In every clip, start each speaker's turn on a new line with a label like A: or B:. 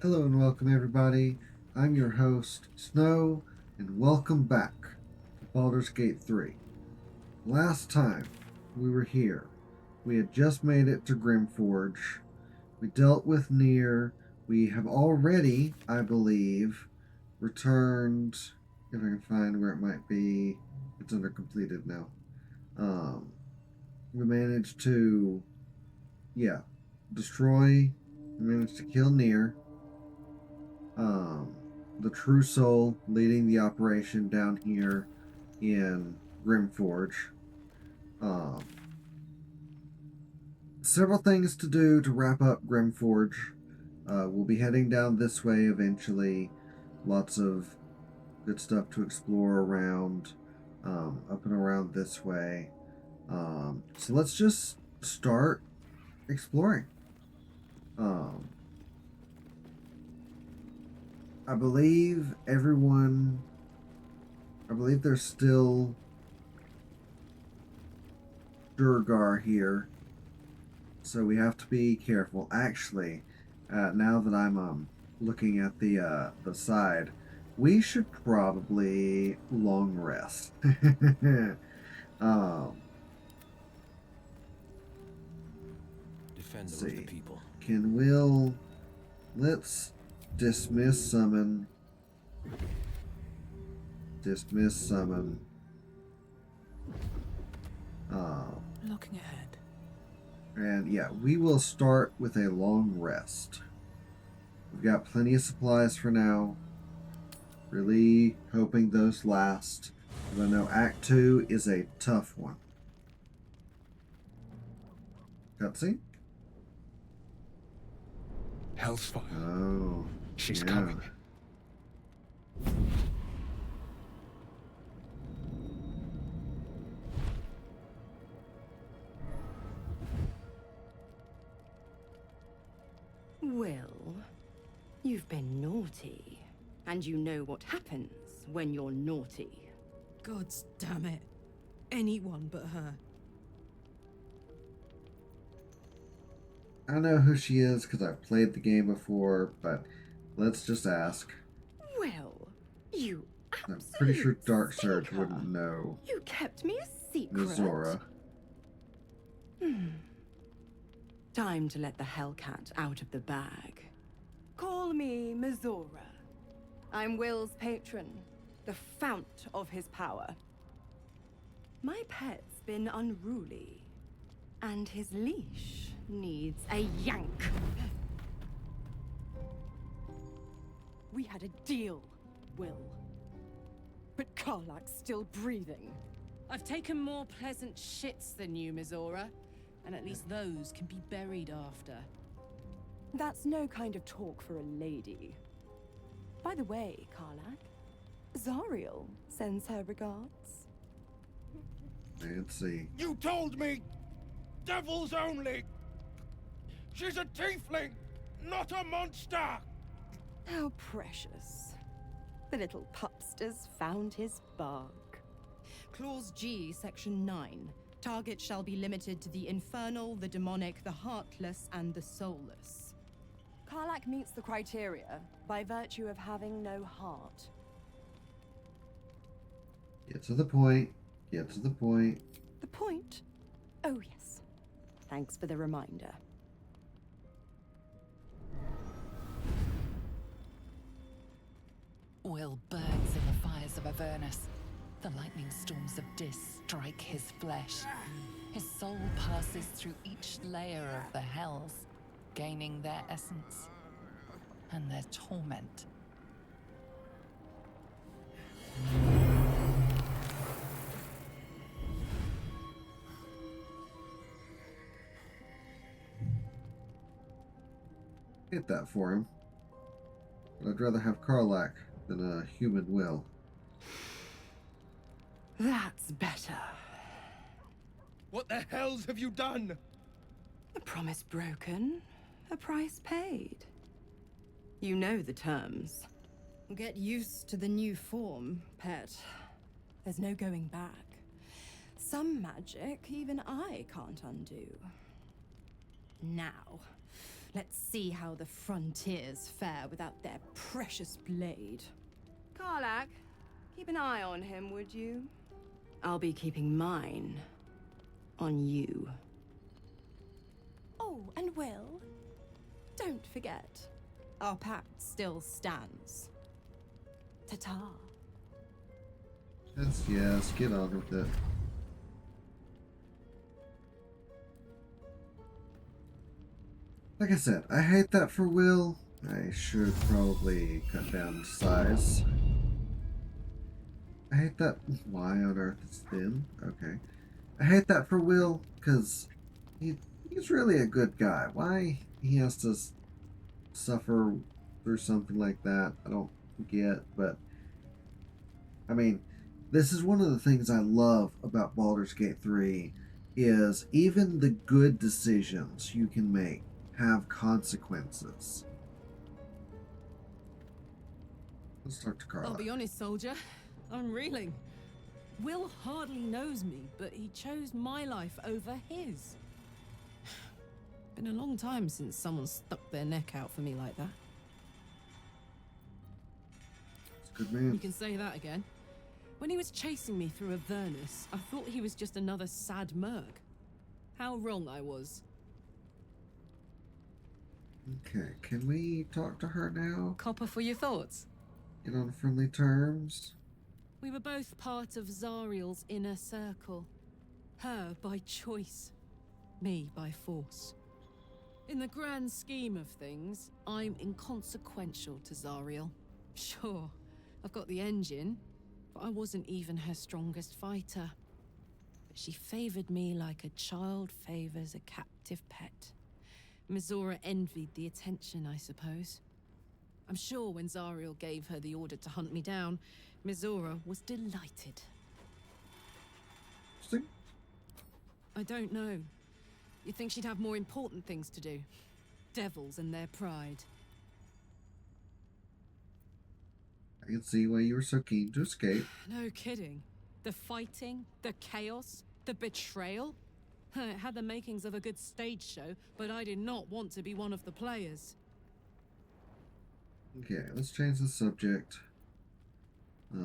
A: Hello and welcome, everybody. I'm your host, Snowe, and welcome back to Baldur's Gate 3. Last time we were here, we had just made it to Grymforge. We dealt with Nier. We have already, I believe, returned. If I can find where it might be, it's under completed now. Um, we managed to, yeah, destroy. We managed to kill Nier. um, the true soul leading the operation down here in Grymforge. Um, Several things to do to wrap up Grymforge. We'll be heading down this way eventually. Lots of good stuff to explore around, up and around this way. So let's just start exploring. Um, I believe everyone. I believe there's still Durgar here, so we have to be careful. Actually, now that I'm looking at the side, we should probably long rest. um,
B: Defender
A: let's
B: of the
A: see.
B: people.
A: Let's dismiss summon. Dismiss summon.
C: Looking ahead.
A: And yeah, we will start with a long rest. We've got plenty of supplies for now. Really hoping those last. But I know Act 2 is a tough one. Cutscene?
B: Hellsfire.
A: Oh.
B: She's
A: yeah.
B: coming.
D: Well, you've been naughty, and you know what happens when you're naughty.
C: Gods damn it. Anyone but her.
A: I know who she is because I've played the game before, but let's just ask.
D: Well, you
A: I'm pretty sure
D: absolute
A: Dark Surge
D: stinker.
A: wouldn't know
D: You kept me a secret.
A: Mizora.
D: Time to let the Hellcat out of the bag. Call me Mizora. I'm Will's patron, the fount of his power. My pet's been unruly, and his leash needs a yank. We had a deal, Will. But Karlak's still breathing.
E: I've taken more pleasant shits than you, Mizora. And at least those can be buried after.
D: That's no kind of talk for a lady. By the way, Karlak, Zariel sends her regards.
A: Let's see.
B: You told me! Devils only! She's a tiefling, not a monster!
D: How precious. The little pupster's found his bark.
E: Clause G, Section 9. Target shall be limited to the infernal, the demonic, the heartless, and the soulless.
D: Karlak meets the criteria by virtue of having no heart.
A: Get to the point. Get to the point.
D: The point? Oh, yes. Thanks for the reminder.
F: Will burns in the fires of Avernus. The lightning storms of Dis strike his flesh. His soul passes through each layer of the hells, gaining their essence and their torment.
A: Hit that for him. But I'd rather have Karlak than a human will.
D: That's better.
B: What the hells have you done?
D: A promise broken, a price paid. You know the terms.
E: Get used to the new form, pet.
D: There's no going back. Some magic even I can't undo.
E: now. Let's see how the frontiers fare without their precious blade.
D: Karlak, keep an eye on him, would you? I'll be keeping mine on you.
E: Oh, and Will, don't forget, our pact still stands. Ta-ta.
A: Yes, get on with it. Like I said, I hate that for Will. I should probably cut down the size. I hate that. Why on earth it's thin? Okay. I hate that for Will, because he's really a good guy. Why he has to suffer through something like that, I don't get. But, I mean, this is one of the things I love about Baldur's Gate 3, is even the good decisions you can make have consequences. Let's talk to Carla.
C: I'll be honest, soldier. I'm reeling. Will hardly knows me, but he chose my life over his. Been a long time since someone stuck their neck out for me like that.
A: It's a good man.
C: You can say that again. When he was chasing me through Avernus, I thought he was just another sad merc. How wrong I was.
A: Okay, can we talk to her now?
C: Copper for your thoughts.
A: Get on friendly terms?
C: We were both part of Zariel's inner circle. Her by choice, me by force. In the grand scheme of things, I'm inconsequential to Zariel. Sure, I've got the engine, but I wasn't even her strongest fighter. But she favored me like a child favors a captive pet. Mizora envied the attention, I suppose. I'm sure when Zariel gave her the order to hunt me down, Mizora was delighted.
A: Interesting.
C: I don't know. You'd think she'd have more important things to do. Devils and their pride.
A: I can see why you were so keen to escape.
C: No kidding. The fighting, the chaos, the betrayal. It had the makings of a good stage show, but I did not want to be one of the players.
A: Okay, let's change the subject. I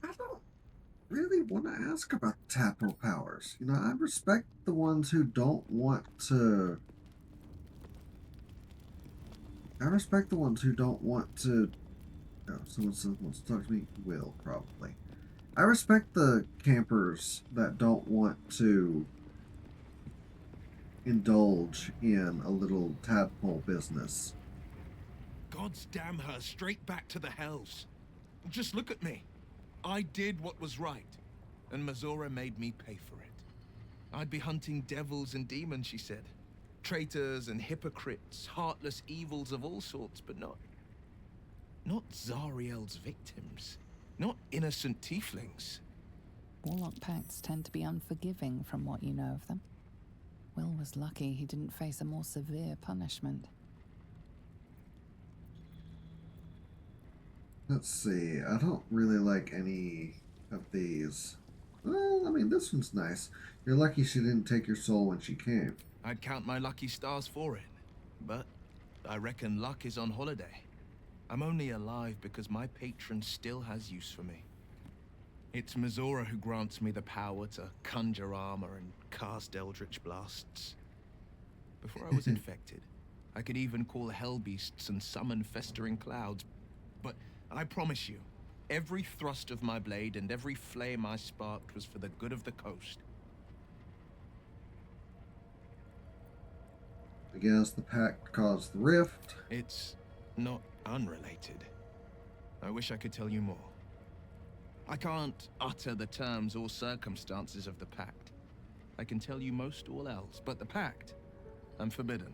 A: don't really want to ask about tadpole powers. You know, I respect the ones who don't want to. I respect the ones who don't want to. Oh, someone wants to talk to me. Will, probably. I respect the campers that don't want to indulge in a little tadpole business.
B: Gods damn her, straight back to the hells. Just look at me. I did what was right, and Mizora made me pay for it. I'd be hunting devils and demons, she said. Traitors and hypocrites, heartless evils of all sorts, but not Zariel's victims. Not innocent tieflings.
F: Warlock pacts tend to be unforgiving from what you know of them. Will was lucky he didn't face a more severe punishment.
A: Let's see. I don't really like any of these. Well, I mean, this one's nice. You're lucky she didn't take your soul when she came.
B: I'd count my lucky stars for it. But I reckon luck is on holiday. I'm only alive because my patron still has use for me. It's Mizora who grants me the power to conjure armor and cast eldritch blasts. Before I was infected, I could even call hell beasts and summon festering clouds. But I promise you, every thrust of my blade and every flame I sparked was for the good of the coast.
A: I guess the pact caused the rift.
B: It's not unrelated. I wish I could tell you more. I can't utter the terms or circumstances of the pact. I can tell you most all else, but the pact, I'm forbidden,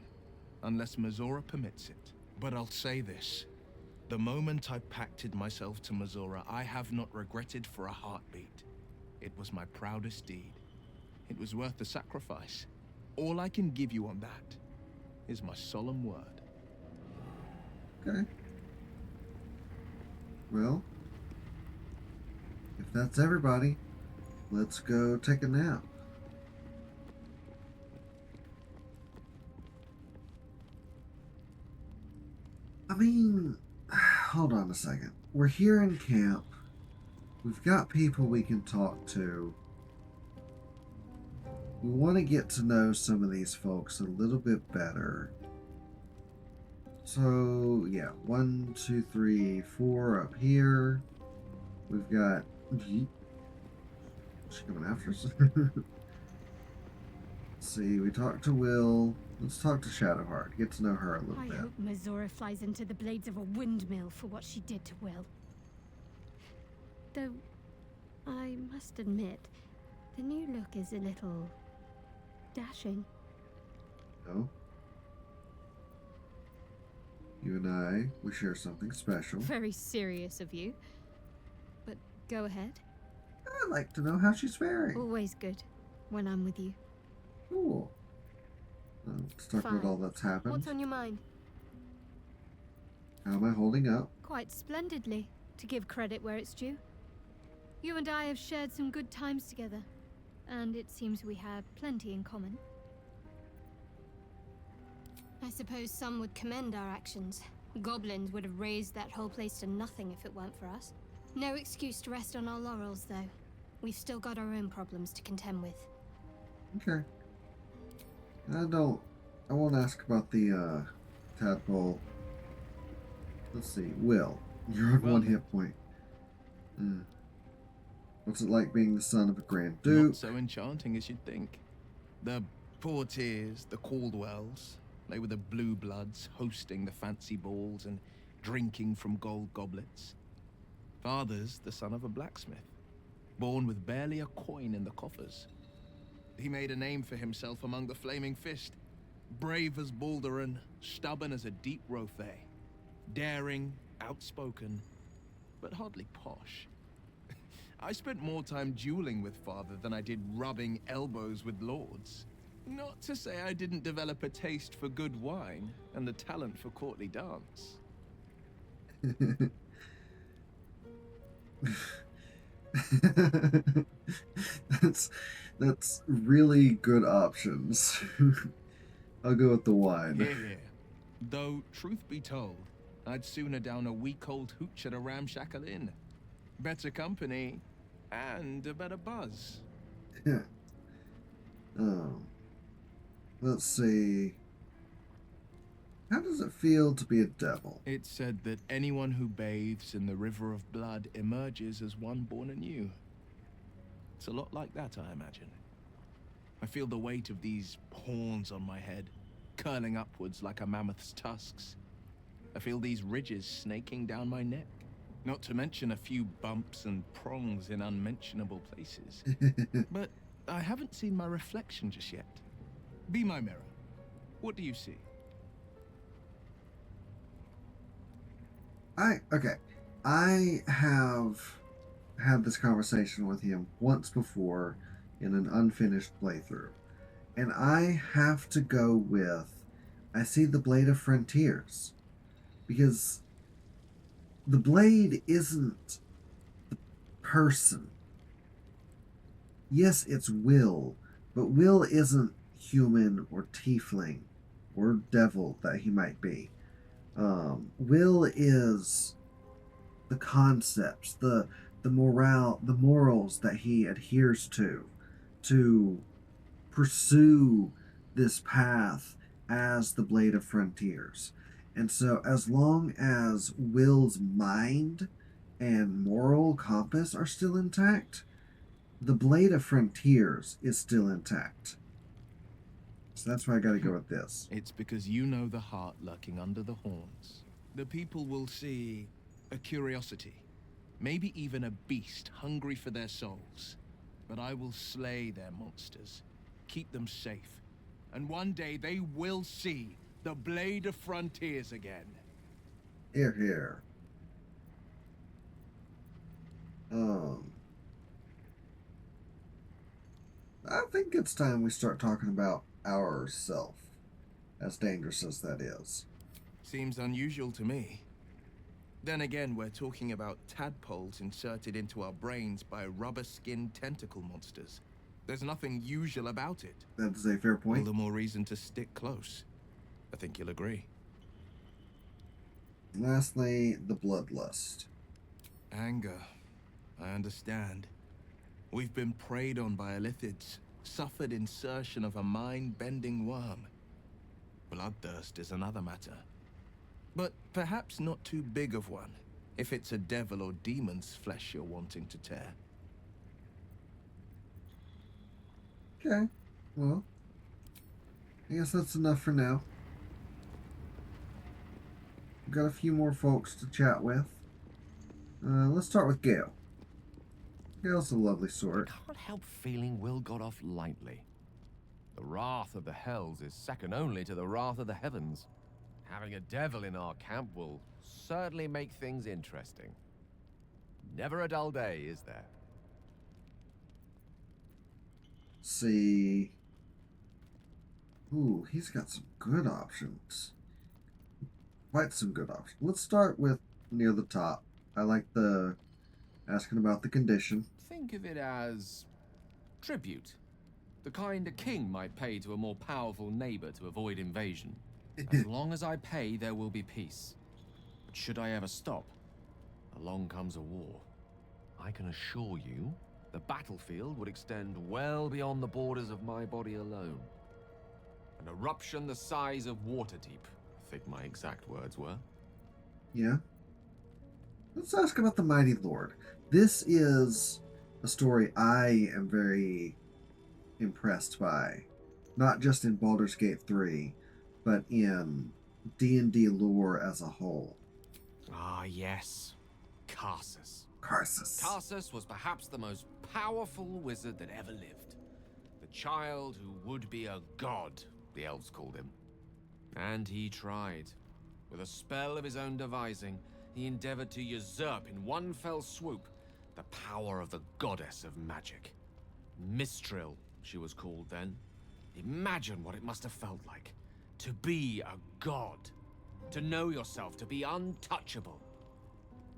B: unless Mizora permits it. But I'll say this. The moment I pacted myself to Mizora, I have not regretted for a heartbeat. It was my proudest deed. It was worth the sacrifice. All I can give you on that is my solemn word.
A: Okay. Well, if that's everybody, let's go take a nap. I mean, hold on a second. We're here in camp. We've got people we can talk to. We want to get to know some of these folks a little bit better. So, yeah, 1, 2, 3, 4 up here. We've got. She's coming after us. Let's see, we talked to Will. Let's talk to Shadowheart. Get to know her a little
G: I
A: bit.
G: hope Mizora flies into the blades of a windmill for what she did to Will. Though, I must admit, the new look is a little dashing.
A: No? You and I, we share something special.
G: Very serious of you. But go ahead.
A: I'd like to know how she's faring.
G: Always good when I'm with you.
A: Cool. Let's talk about
G: Fine.
A: all that's happened.
G: What's on your mind?
A: How am I holding up?
G: Quite splendidly, to give credit where it's due. You and I have shared some good times together, and it seems we have plenty in common. I suppose some would commend our actions. Goblins would have razed that whole place to nothing if it weren't for us. No excuse to rest on our laurels, though. We've still got our own problems to contend with.
A: Okay. I won't ask about the tadpole. Let's see. Will, you're on
B: Well,
A: 1 hit point. What's it like being the son of a Grand
B: Not
A: Duke?
B: so enchanting as you'd think. The Portiers, the Caldwells, they were the blue bloods hosting the fancy balls and drinking from gold goblets. Father's the son of a blacksmith, born with barely a coin in the coffers. He made a name for himself among the Flaming Fist, brave as Baldur and stubborn as a deep Rothe, daring, outspoken, but hardly posh. I spent more time dueling with Father than I did rubbing elbows with lords. Not to say I didn't develop a taste for good wine and the talent for courtly dance.
A: that's really good options. I'll go with the wine.
B: Here. Though, truth be told, I'd sooner down a week-old hooch at a ramshackle inn. Better company, and a better buzz.
A: Yeah. Let's see. How does it feel to be a devil?
B: It's said that anyone who bathes in the river of blood emerges as one born anew. It's a lot like that, I imagine. I feel the weight of these horns on my head, curling upwards like a mammoth's tusks. I feel these ridges snaking down my neck, not to mention a few bumps and prongs in unmentionable places. But I haven't seen my reflection just yet. Be my mirror. What do you see?
A: I have had this conversation with him once before in an unfinished playthrough, and I have to go with I see the Blade of Frontiers, because the blade isn't the person. Yes, it's Will, but Will isn't human or tiefling or devil that he might be. Will is the concepts, the morale, the morals that he adheres to pursue this path as the Blade of Frontiers. And so as long as Will's mind and moral compass are still intact, the Blade of Frontiers is still intact. So that's why I gotta go with this.
B: It's because you know the heart lurking under the horns. The people will see a curiosity, maybe even a beast hungry for their souls. But I will slay their monsters, keep them safe, and one day they will see the Blade of Frontiers again.
A: Here, here. I think it's time we start talking about our self, as dangerous as that is.
B: Seems unusual to me. Then again, we're talking about tadpoles inserted into our brains by rubber-skinned tentacle monsters. There's nothing usual about it.
A: That is a fair
B: All
A: point.
B: the more reason to stick close. I think you'll agree.
A: Lastly, the bloodlust.
B: Anger. I understand. We've been preyed on by Illithids, suffered insertion of a mind-bending worm. Bloodthirst is another matter. But perhaps not too big of one, if it's a devil or demon's flesh you're wanting to tear.
A: Okay, well, I guess that's enough for now. We've got a few more folks to chat with. Let's start with Gale. Gale's a lovely sort.
H: I can't help feeling Will got off lightly. The wrath of the hells is second only to the wrath of the heavens. Having a devil in our camp will certainly make things interesting. Never a dull day, is there?
A: See. Ooh, he's got some good options. Quite some good options. Let's start with near the top. I like the asking about the condition.
H: Think of it as tribute. The kind a king might pay to a more powerful neighbor to avoid invasion. As long as I pay, there will be peace. But should I ever stop, along comes a war. I can assure you, the battlefield would extend well beyond the borders of my body alone. An eruption the size of Waterdeep, I think my exact words were.
A: Yeah. Let's ask about the Mighty Lord. This is a story I am very impressed by. Not just in Baldur's Gate 3, but in D&D lore as a whole.
H: Ah, yes. Karsus.
A: Karsus.
H: Karsus was perhaps the most powerful wizard that ever lived. The child who would be a god, the elves called him. And he tried. With a spell of his own devising, he endeavored to usurp in one fell swoop the power of the goddess of magic. Mistral, she was called then. Imagine what it must have felt like. To be a god. To know yourself, to be untouchable.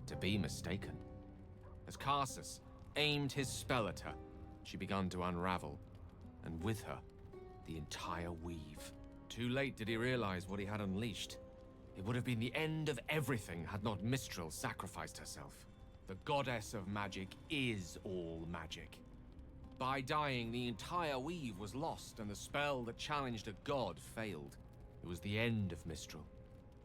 H: To be mistaken. As Karsus aimed his spell at her, she began to unravel. And with her, the entire weave. Too late did he realize what he had unleashed. It would have been the end of everything had not Mistral sacrificed herself. The goddess of magic is all magic. By dying, the entire weave was lost, and the spell that challenged a god failed. It was the end of Mistral,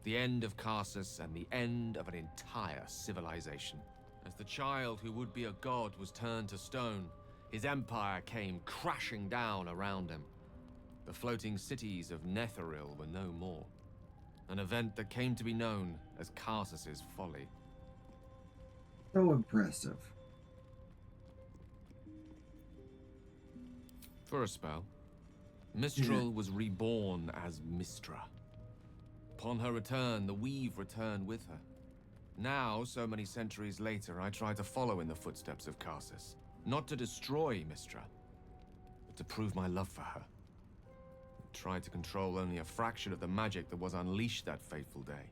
H: the end of Karsus, and the end of an entire civilization. As the child who would be a god was turned to stone, his empire came crashing down around him. The floating cities of Netheril were no more. An event that came to be known as Karsus's folly.
A: So impressive.
H: For a spell, Mistral was reborn as Mistra. Upon her return, the weave returned with her. Now, so many centuries later, I try to follow in the footsteps of Karsus. Not to destroy Mistra, but to prove my love for her. I tried to control only a fraction of the magic that was unleashed that fateful day.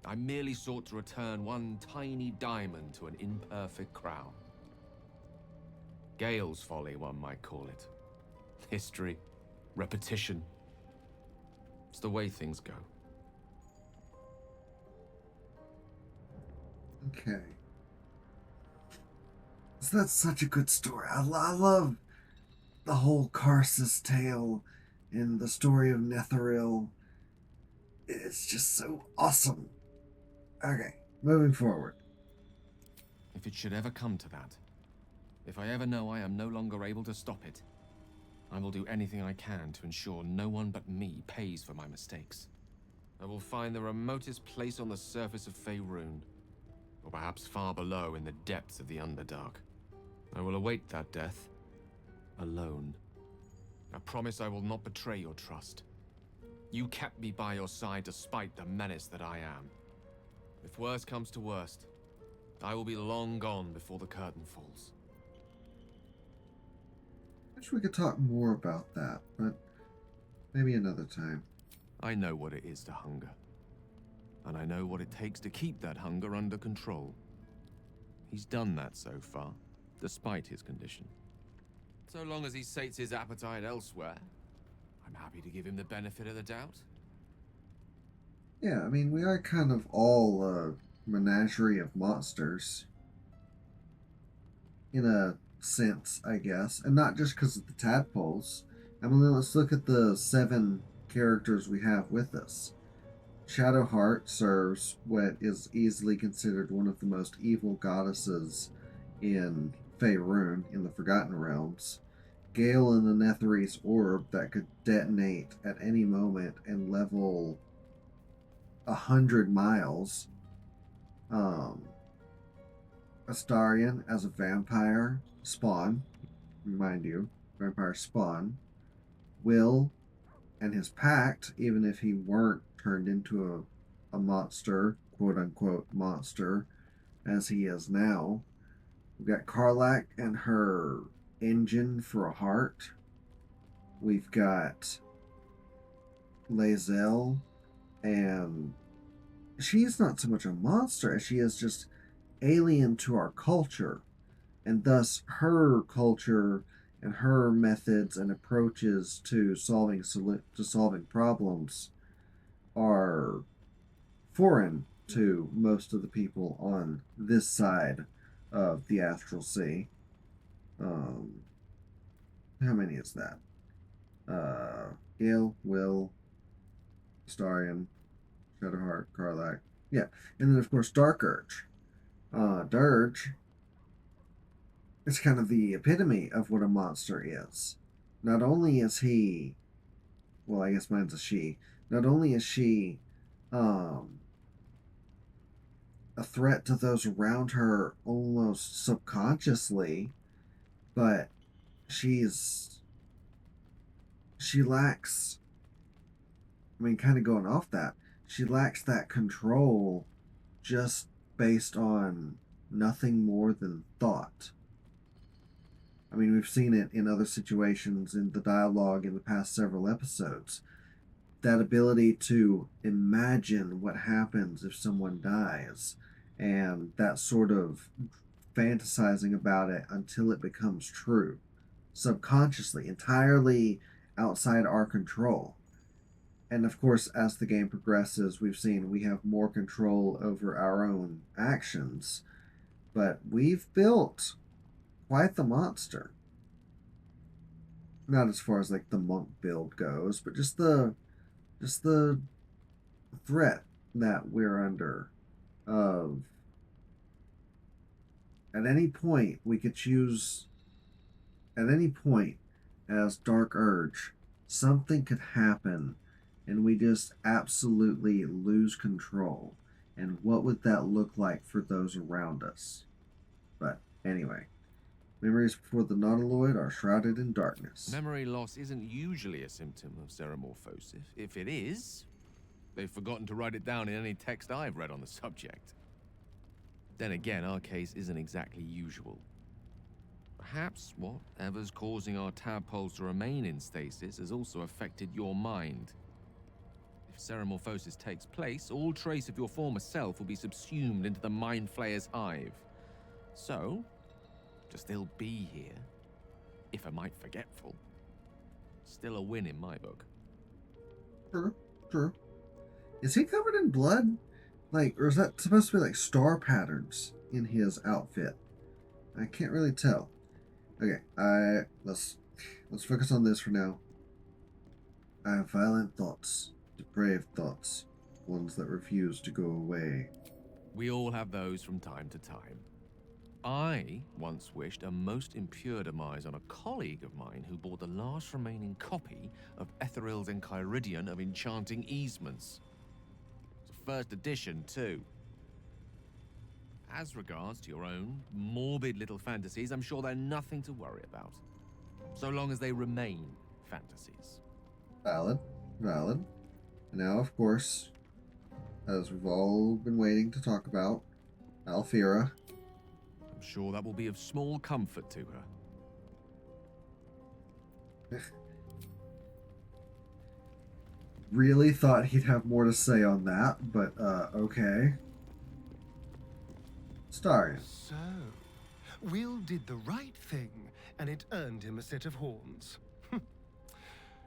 H: I merely sought to return one tiny diamond to an imperfect crown. Gale's folly, one might call it. History, repetition. It's the way things go.
A: Okay. So that's such a good story. I love the whole Karsus tale and the story of Netheril. It's just so awesome. Okay, moving forward.
H: If it should ever come to that, if I ever know I am no longer able to stop it, I will do anything I can to ensure no one but me pays for my mistakes. I will find the remotest place on the surface of Faerun, or perhaps far below in the depths of the Underdark. I will await that death, alone. I promise I will not betray your trust. You kept me by your side despite the menace that I am. If worst comes to worst, I will be long gone before the curtain falls.
A: Wish we could talk more about that, but maybe another time.
H: I know what it is to hunger. And I know what it takes to keep that hunger under control. He's done that so far, despite his condition. So long as he sates his appetite elsewhere, I'm happy to give him the benefit of the doubt.
A: Yeah, I mean, we are kind of all a menagerie of monsters, in a sense, I guess. And not just because of the tadpoles. I mean, let's look at the 7 characters we have with us. Shadowheart serves what is easily considered one of the most evil goddesses in Faerun, in the Forgotten Realms. Gale in the Netherese orb that could detonate at any moment and level 100 miles. Um, Astarion as a vampire spawn, remind you, vampire spawn. Will and his pact, even if he weren't turned into a monster, quote unquote monster, as he is now. We've got Karlak and her engine for a heart. We've got Lae'zel, and she's not so much a monster as she is just alien to our culture, and thus her culture and her methods and approaches to solving problems are foreign to most of the people on this side of the astral sea. Um, how many is that? Gale, Will, Starion, Shadowheart, Karlak. Yeah, and then of course Dark Urge. Dirge is kind of the epitome of what a monster is. Not only is he, well, I guess mine's a she. Not only is she, um, a threat to those around her almost subconsciously, but she's she lacks, I mean, kind of going off that, she lacks that control just based on nothing more than thought. I mean, we've seen it in other situations in the dialogue in the past several episodes. That ability to imagine what happens if someone dies, and that sort of fantasizing about it until it becomes true, subconsciously, entirely outside our control. And of course, as the game progresses, we've seen we have more control over our own actions, but we've built quite the monster. Not as far as like the monk build goes, but just the threat that we're under of at any point we could choose, at any point as Dark Urge, something could happen and we just absolutely lose control. And what would that look like for those around us? But anyway, memories before the Nautiloid are shrouded in darkness.
H: Memory loss isn't usually a symptom of ceremorphosis. If it is, they've forgotten to write it down in any text I've read on the subject. Then again, our case isn't exactly usual. Perhaps whatever's causing our tadpoles to remain in stasis has also affected your mind. If ceremorphosis takes place, all trace of your former self will be subsumed into the Mind Flayer's hive. So, to still be here, if a mite forgetful, still a win in my book.
A: True, true. Is he covered in blood? Like, or is that supposed to be like star patterns in his outfit? I can't really tell. Okay, let's focus on this for now. I have violent thoughts, depraved thoughts, ones that refuse to go away.
H: We all have those from time to time. I once wished a most impure demise on a colleague of mine who bore the last remaining copy of Etheril's Enchiridion of Enchanting Easements. It's a first edition, too. As regards to your own morbid little fantasies, I'm sure they're nothing to worry about. So long as they remain fantasies.
A: Valid, valid. And now, of course, as we've all been waiting to talk about, Alfira.
H: I'm sure that will be of small comfort to her.
A: Really thought he'd have more to say on that, but okay. Starion.
I: So, Will did the right thing, and it earned him a set of horns.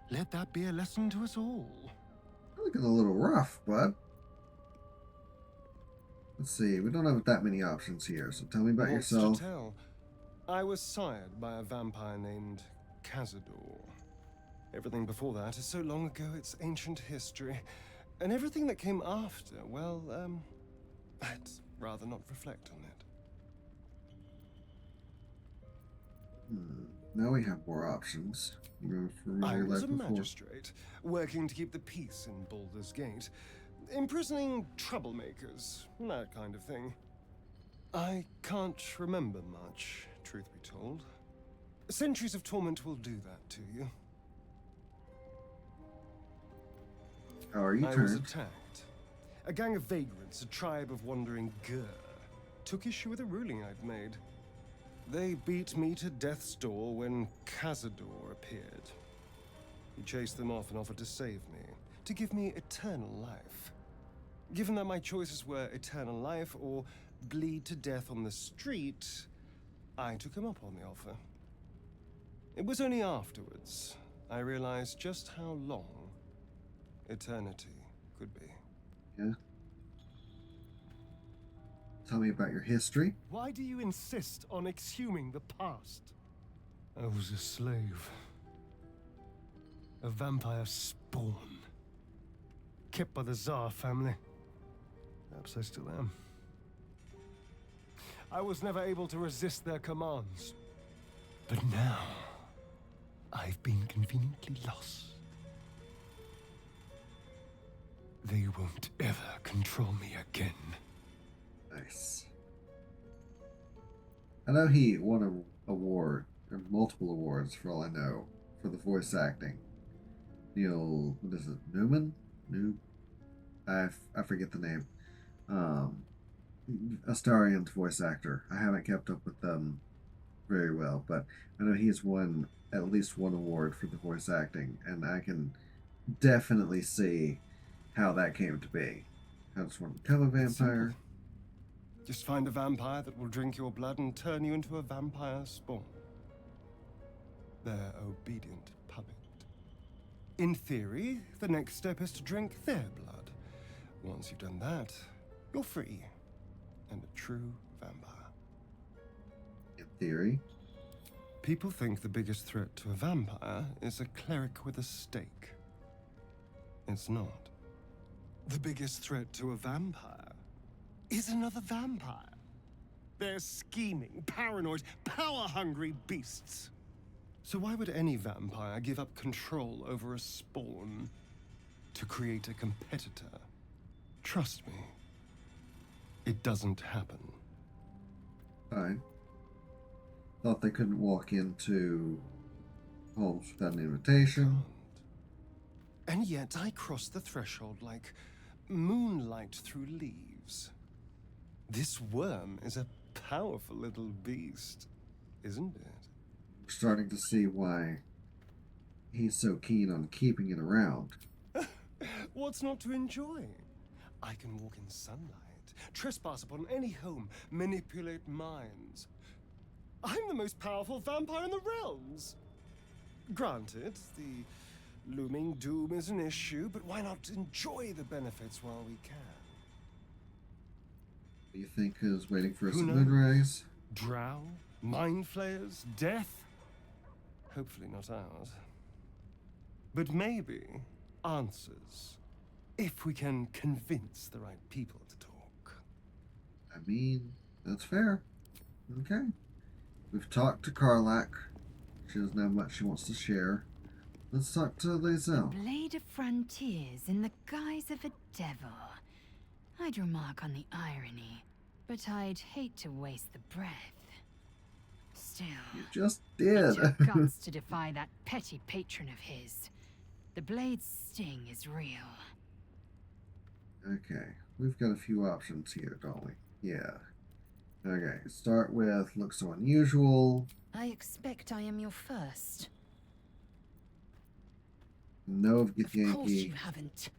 I: Let that be a lesson to us all.
A: Looking a little rough, bud. Let's see. We don't have that many options here, so tell me about
I: What's
A: yourself.
I: to tell? I was sired by a vampire named Cazador. Everything before that is so long ago it's ancient history. And everything that came after, well, I'd rather not reflect on it.
A: Now we have more options. You remember
I: I
A: your
I: was a
A: life before?
I: magistrate, working to keep the peace in Baldur's Gate, imprisoning troublemakers, that kind of thing. I can't remember much, truth be told. Centuries of torment will do that to you.
A: How are you
I: I
A: turned?
I: was attacked. A gang of vagrants, a tribe of wandering Gur, took issue with a ruling I'd made. They beat me to death's door when Cazador appeared. He chased them off and offered to save me, to give me eternal life. Given that my choices were eternal life or bleed to death on the street, I took him up on the offer. It was only afterwards I realized just how long eternity could be.
A: Yeah. Tell me about your history.
I: Why do you insist on exhuming the past? I was a slave. A vampire spawn. Kept by the Tsar family. Perhaps I still am. I was never able to resist their commands. But now, I've been conveniently lost. They won't ever control me again.
A: Nice. I know he won an award, or multiple awards for all I know, for the voice acting. Neil, what is it, Newman? I forget the name. Astarion's voice actor. I haven't kept up with them very well, but I know he's won at least one award for the voice acting, and I can definitely see how that came to be. I just want to become a vampire.
I: Just find a vampire that will drink your blood and turn you into a vampire spawn. Their obedient puppet. In theory, the next step is to drink their blood. Once you've done that, you're free. And a true vampire.
A: In theory.
I: People think the biggest threat to a vampire is a cleric with a stake. It's not. The biggest threat to a vampire is another vampire. They're scheming, paranoid, power-hungry beasts. So why would any vampire give up control over a spawn to create a competitor? Trust me, it doesn't happen.
A: Fine. Thought they couldn't walk into homes without an invitation.
I: And yet I crossed the threshold like moonlight through leaves. This worm is a powerful little beast, isn't it?
A: We're starting to see why he's so keen on keeping it around.
I: What's not to enjoy? I can walk in sunlight, trespass upon any home, manipulate minds. I'm the most powerful vampire in the realms. Granted, the looming doom is an issue, but why not enjoy the benefits while we can?
A: What do you think is waiting for us
I: Who
A: at
I: knows?
A: Moonrise?
I: Drow? Mind flayers? Death? Hopefully not ours. But maybe answers, if we can convince the right people to talk.
A: I mean, that's fair. Okay. We've talked to Karlak. She doesn't have much she wants to share. Let's talk to Lae'zel.
J: Blade of frontiers in the guise of a devil. I'd remark on the irony, but I'd hate to waste the breath. Still,
A: You just
J: it
A: did.
J: took guts to defy that petty patron of his. The blade's sting is real.
A: Okay. We've got a few options here, don't we? Yeah. Okay. Start with looks so unusual.
J: I expect I am your first.
A: No of
J: Of course
A: Githyanki.
J: you haven't.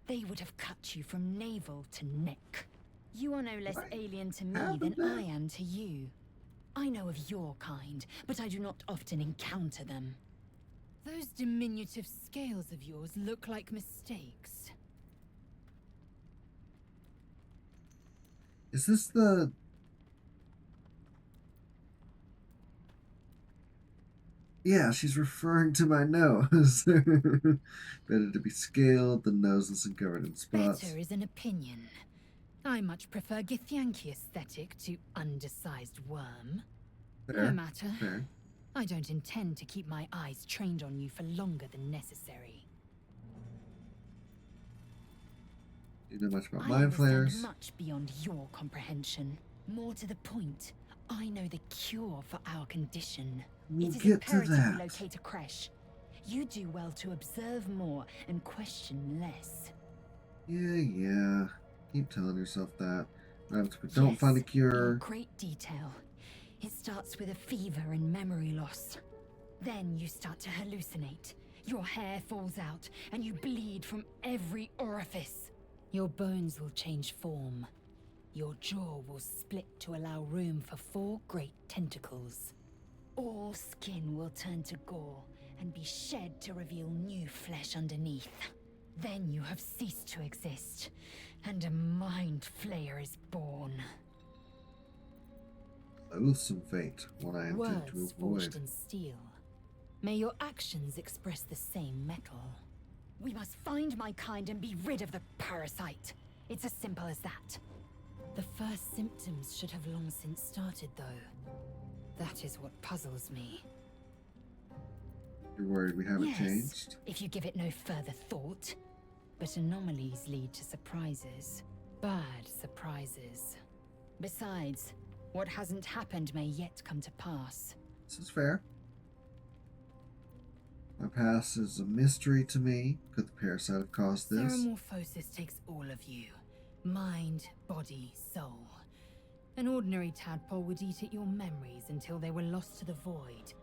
J: They would have cut you from navel to neck. You are no less
A: Right.
J: alien to me
A: Haven't
J: than
A: I?
J: I am to you. I know of your kind, but I do not often encounter them.
C: Those diminutive scales of yours look like mistakes.
A: Is this the... Yeah, she's referring to my nose. Better to be scaled than noseless and covered in spots.
J: Better is an opinion. I much prefer Githyanki aesthetic to undersized worm.
A: Fair,
J: No matter.
A: fair.
J: I don't intend to keep my eyes trained on you for longer than necessary.
A: You know much about
J: I
A: mind
J: understand
A: flayers.
J: much beyond your comprehension. More to the point, I know the cure for our condition.
A: We'll
J: It is
A: get to
J: imperative
A: that.
J: we locate a creche. You do well to observe more and question less.
A: Yeah. Keep telling yourself that. If we don't
J: Yes,
A: find a
J: in
A: cure.
J: great detail. It starts with a fever and memory loss. Then you start to hallucinate. Your hair falls out, and you bleed from every orifice. Your bones will change form. Your jaw will split to allow room for 4 great tentacles. All skin will turn to gore and be shed to reveal new flesh underneath. Then you have ceased to exist, and a mind flayer is born.
A: Loathsome fate, one I intend to
J: Words forged
A: avoid.
J: in steel. May your actions express the same metal. We must find my kind and be rid of the parasite. It's as simple as that. The first symptoms should have long since started, though. That is what puzzles me.
A: You're worried we haven't
J: Yes,
A: changed?
J: if you give it no further thought. But anomalies lead to surprises. Bad surprises. Besides, what hasn't happened may yet come to pass.
A: This is fair. My past is a mystery to me. Could the parasite have caused this?
J: Ceremorphosis takes all of you. Mind, body, soul. An ordinary tadpole would eat at your memories until they were lost to the void.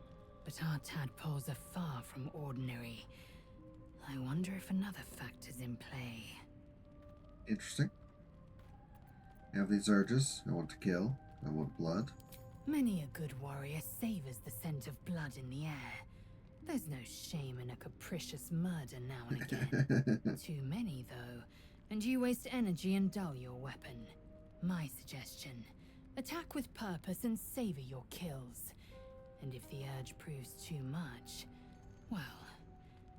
J: But our tadpoles are far from ordinary. I wonder if another factor's in play.
A: Interesting. I have these urges. I want to kill. I want blood.
J: Many a good warrior savors the scent of blood in the air. There's no shame in a capricious murder now and again. Too many, though, and you waste energy and dull your weapon. My suggestion, attack with purpose and savor your kills. And if the urge proves too much, well,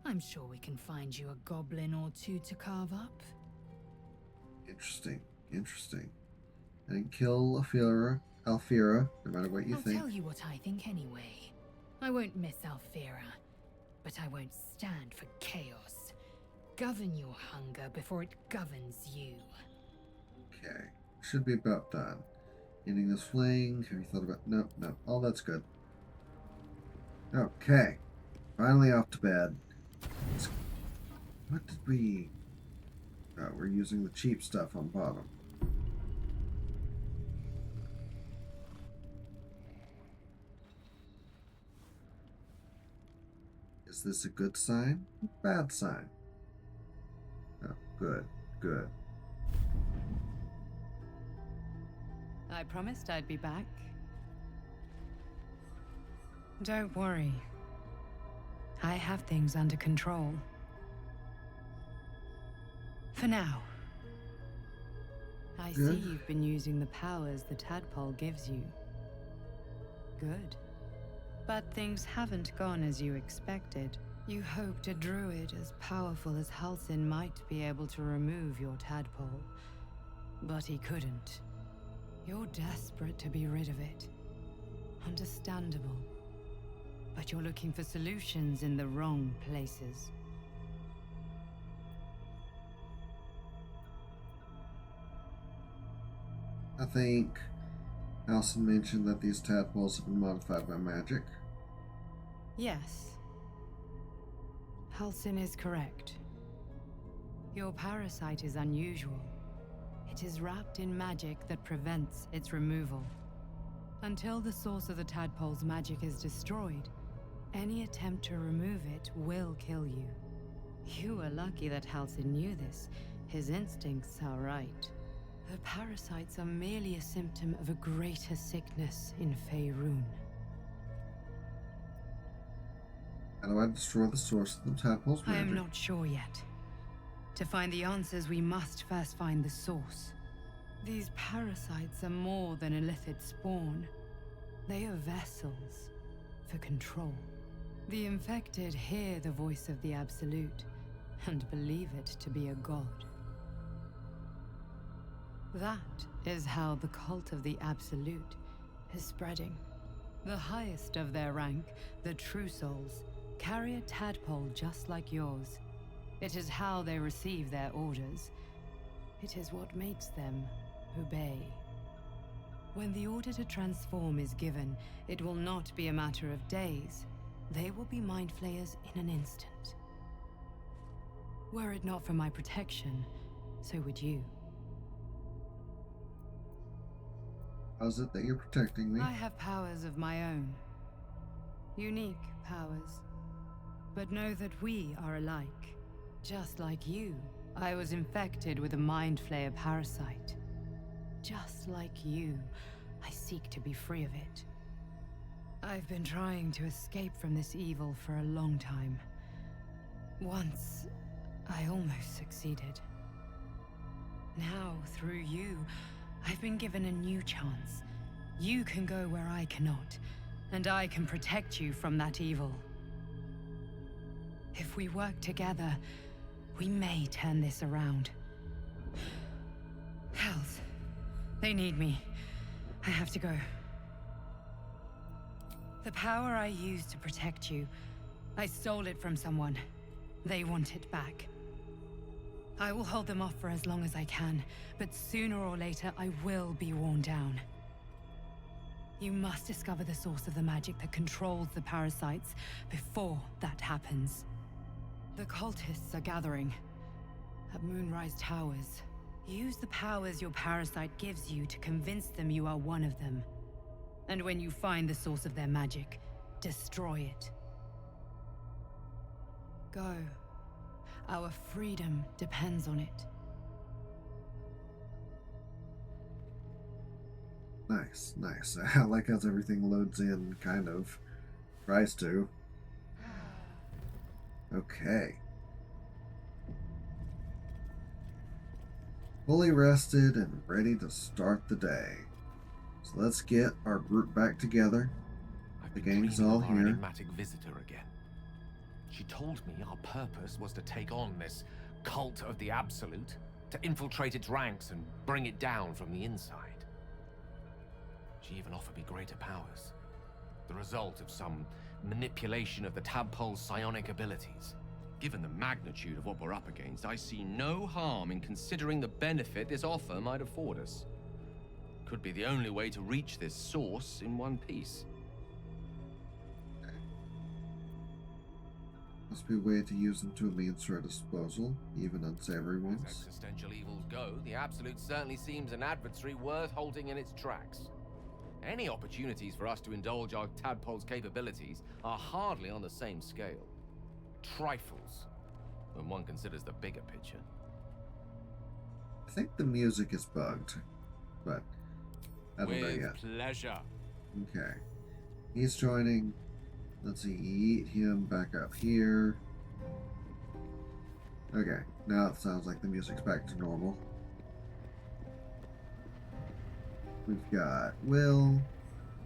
J: I'm sure we can find you a goblin or two to carve up.
A: Interesting. I didn't kill Alfira, no matter what you
J: I'll
A: think.
J: tell you what I think anyway. I won't miss Alfira, but I won't stand for chaos. Govern your hunger before it governs you.
A: Okay. Should be about done. Ending this fling. Have you thought about... No. All that's good. Okay. Finally off to bed. What did we... Oh, we're using the cheap stuff on bottom. Is this a good sign? Bad sign? Oh, good.
K: I promised I'd be back. Don't worry. I have things under control. For now. I see
A: Good.
K: you've been using the powers the tadpole gives you. Good. But things haven't gone as you expected. You hoped a druid as powerful as Halsin might be able to remove your tadpole. But he couldn't. You're desperate to be rid of it. Understandable. But you're looking for solutions in the wrong places.
A: I think Alison mentioned that these tadpoles have been modified by magic.
K: Yes. Halsin is correct. Your parasite is unusual. It is wrapped in magic that prevents its removal. Until the source of the tadpole's magic is destroyed, any attempt to remove it will kill you. You were lucky that Halsin knew this. His instincts are right. The parasites are merely a symptom of a greater sickness in Faerun.
A: How do I destroy the source of the tadpole's
K: I
A: magic?
K: am not sure yet. To find the answers, we must first find the source. These parasites are more than illithid spawn. They are vessels for control. The infected hear the voice of the Absolute and believe it to be a god. That is how the cult of the Absolute is spreading. The highest of their rank, the True Souls, carry a tadpole just like yours. It is how they receive their orders. It is what makes them obey. When the order to transform is given, it will not be a matter of days. They will be mind flayers in an instant. Were it not for my protection, so would you.
A: How's it that you're protecting me?
K: I have powers of my own. Unique powers. But know that we are alike. Just like you, I was infected with a mind flayer parasite. Just like you, I seek to be free of it. I've been trying to escape from this evil for a long time. Once, I almost succeeded. Now, through you, I've been given a new chance. You can go where I cannot, and I can protect you from that evil. If we work together, we may turn this around. Hells. They need me. I have to go. The power I used to protect you, I stole it from someone. They want it back. I will hold them off for as long as I can, but sooner or later I will be worn down. You must discover the source of the magic that controls the parasites before that happens. The cultists are gathering at Moonrise Towers. Use the powers your parasite gives you to convince them you are one of them. And when you find the source of their magic, destroy it. Go. Our freedom depends on it.
A: Nice, nice. I like how everything loads in, kind of. Tries to. Okay. Fully rested and ready to start the day. So let's get our group back together. The gang's all
H: Our
A: here.
H: enigmatic visitor again. She told me our purpose was to take on this cult of the Absolute, to infiltrate its ranks and bring it down from the inside. She even offered me greater powers, the result of some manipulation of the tadpole's psionic abilities. Given the magnitude of what we're up against, I see no harm in considering the benefit this offer might afford us. Could be the only way to reach this source in one piece.
A: Must be a way to use them to a means to our disposal, even unsavory
H: As
A: ones.
H: existential evils go, the Absolute certainly seems an adversary worth halting in its tracks. Any opportunities for us to indulge our tadpole's capabilities are hardly on the same scale. Trifles, when one considers the bigger picture.
A: I think the music is bugged, but I don't know yet.
H: With pleasure.
A: Okay. He's joining. Let's see, eat him back up here. Okay, now it sounds like the music's back to normal. We've got Will.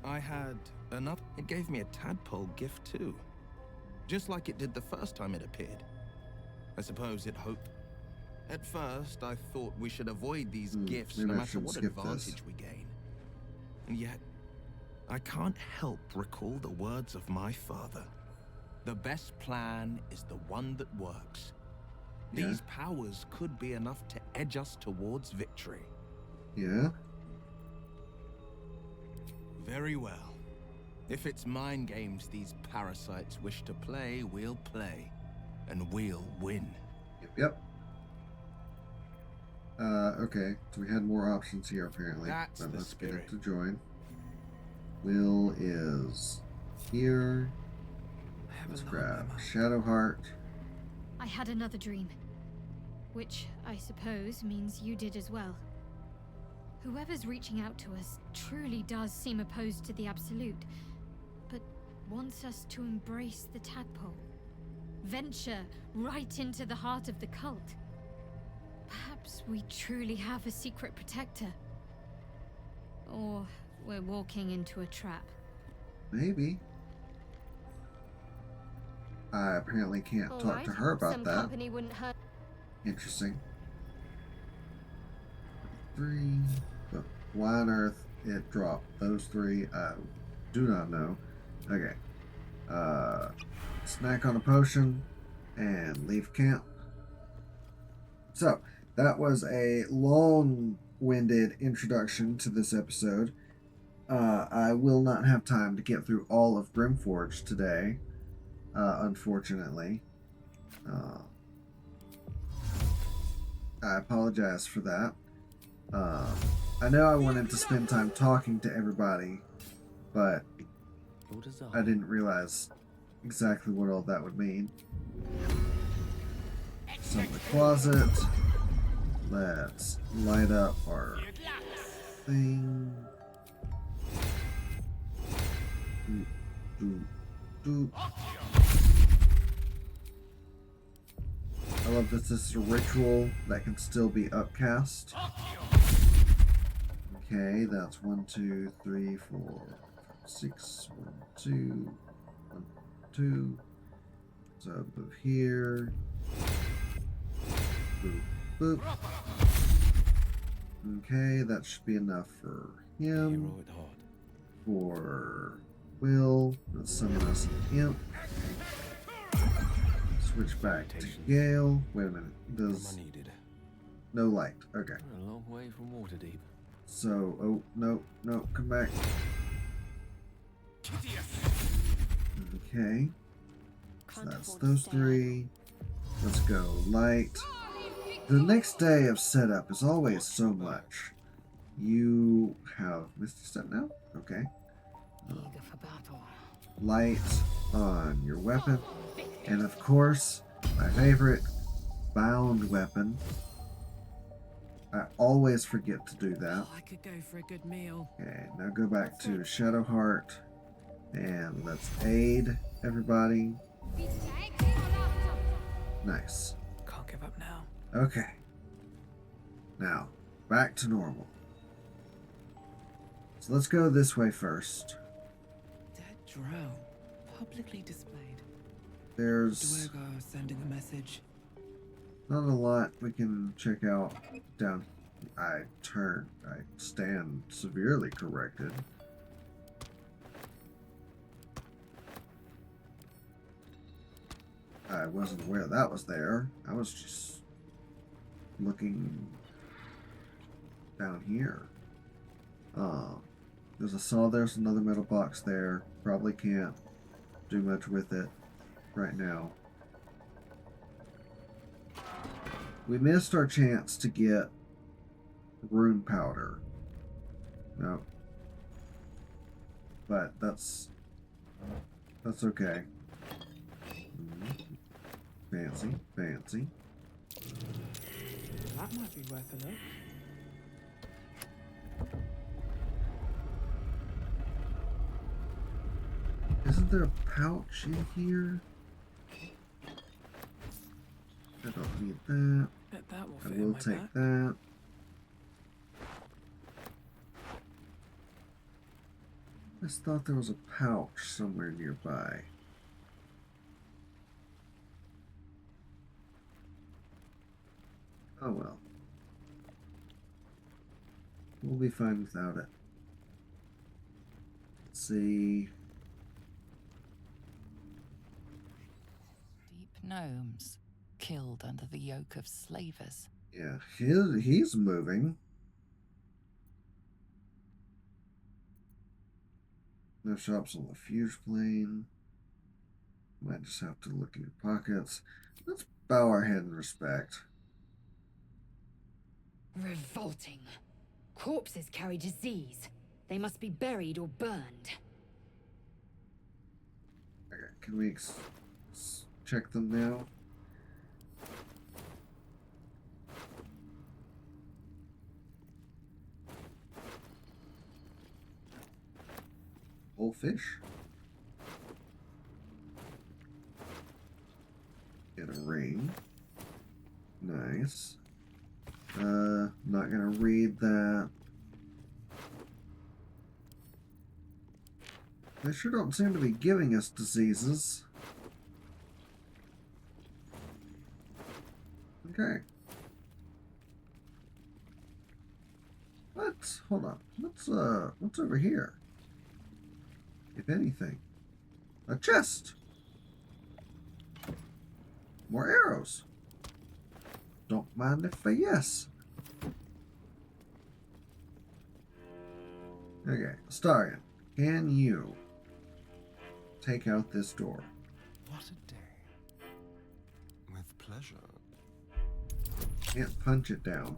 B: I had another. It gave me a tadpole gift too. Just like it did the first time it appeared. I suppose it hoped. At first, I thought we should avoid these gifts
A: maybe
B: no
A: I
B: matter
A: should
B: what
A: skip
B: advantage
A: this.
B: we gain. And yet, I can't help recall the words of my father. The best plan is the one that works.
A: Yeah.
B: These powers could be enough to edge us towards victory.
A: Yeah?
B: Very well. If it's mind games these parasites wish to play, we'll play. And we'll win.
A: Yep. Okay, so we had more options here apparently.
B: That's
A: But
B: the
A: let's get
B: spirit.
A: it to join. Will is here. Let's grab Shadowheart.
G: I had another dream. Which, I suppose, means you did as well. Whoever's reaching out to us truly does seem opposed to the Absolute, but wants us to embrace the tadpole. Venture right into the heart of the cult. Perhaps we truly have a secret protector. Or we're walking into a trap.
A: Maybe. I apparently can't
G: All
A: talk
G: right,
A: to her about
G: some
A: that.
G: company wouldn't hurt.
A: Interesting. 3. But why on earth it dropped those 3? I do not know. Okay. Snack on a potion and leave camp. So, that was a long-winded introduction to this episode. I will not have time to get through all of Grymforge today, unfortunately. I apologize for that. I know I wanted to spend time talking to everybody, but I didn't realize exactly what all that would mean. Some of the closet. Let's light up our thing. Doop, doop, doop. I love that this is a ritual that can still be upcast. Okay, that's 1, 2, 3, 4, 6. 1, 2, 1, 2. So move here. Boop, boop. Okay, that should be enough for him. For Will, let's summon us an imp. Switch back to Gale. Wait a minute. Does no light? Okay.
H: A long way from Waterdeep.
A: So, oh no, no, come back. Okay. So that's those 3. Let's go light. The next day of setup is always so much. You have Misty Step now? Okay.
F: Eager for battle.
A: Light on your weapon. And of course, my favorite, bound weapon. I always forget to do that.
C: Oh, I could go for a good meal.
A: Okay, now go back to Shadowheart. And let's aid everybody. Nice.
B: Can't give up now.
A: Okay. Now, back to normal. So let's go this way first.
L: Dead drow, publicly displayed.
A: There's
L: Duergar sending a message.
A: not a lot we can check out down. I stand severely corrected. I wasn't aware that was there. I was just looking down here. There's another metal box there. Probably can't do much with it right now. We missed our chance to get rune powder. No. But that's okay. Fancy, fancy.
L: That might be worth a look.
A: Isn't there a pouch in here? I don't need that.
L: Bet that will
A: I
L: fit in
A: will
L: my
A: take
L: back.
A: that. I just thought there was a pouch somewhere nearby. Oh well. We'll be fine without it. Let's see.
F: Deep gnomes, killed under the yoke of slavers.
A: Yeah, he's moving. No shops on the fuse plane. Might just have to look in your pockets. Let's bow our head in respect.
J: Revolting. Corpses carry disease. They must be buried or burned.
A: Okay, can we check them now? Whole fish. Get a ring. Nice. Not gonna read that. They sure don't seem to be giving us diseases. Okay. Hold on. What's over here? If anything. A chest! More arrows. Don't mind if I yes. Okay, Starion, can you take out this door?
I: What a day. With pleasure.
A: Can't punch it down.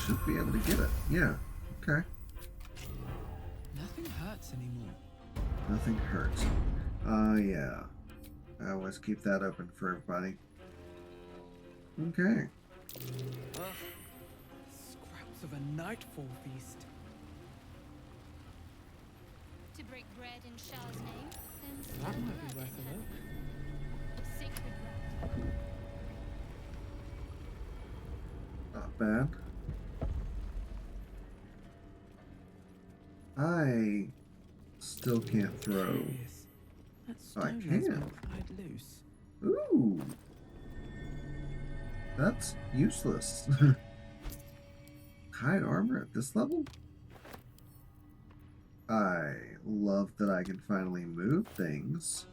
A: Should be able to get it. Yeah. Okay.
L: Nothing hurts anymore.
A: Nothing hurts. Yeah. I always keep that open for everybody. Okay.
L: Scraps of a nightfall feast.
J: To break bread in Shah's name, then
L: That might be worth a look.
J: sacred bread.
A: Not bad. I still can't throw.
L: Curious. That
A: Oh, I
L: stone has
A: can.
L: been pried loose.
A: Ooh. That's useless. Hide armor at this level? I love that I can finally move things.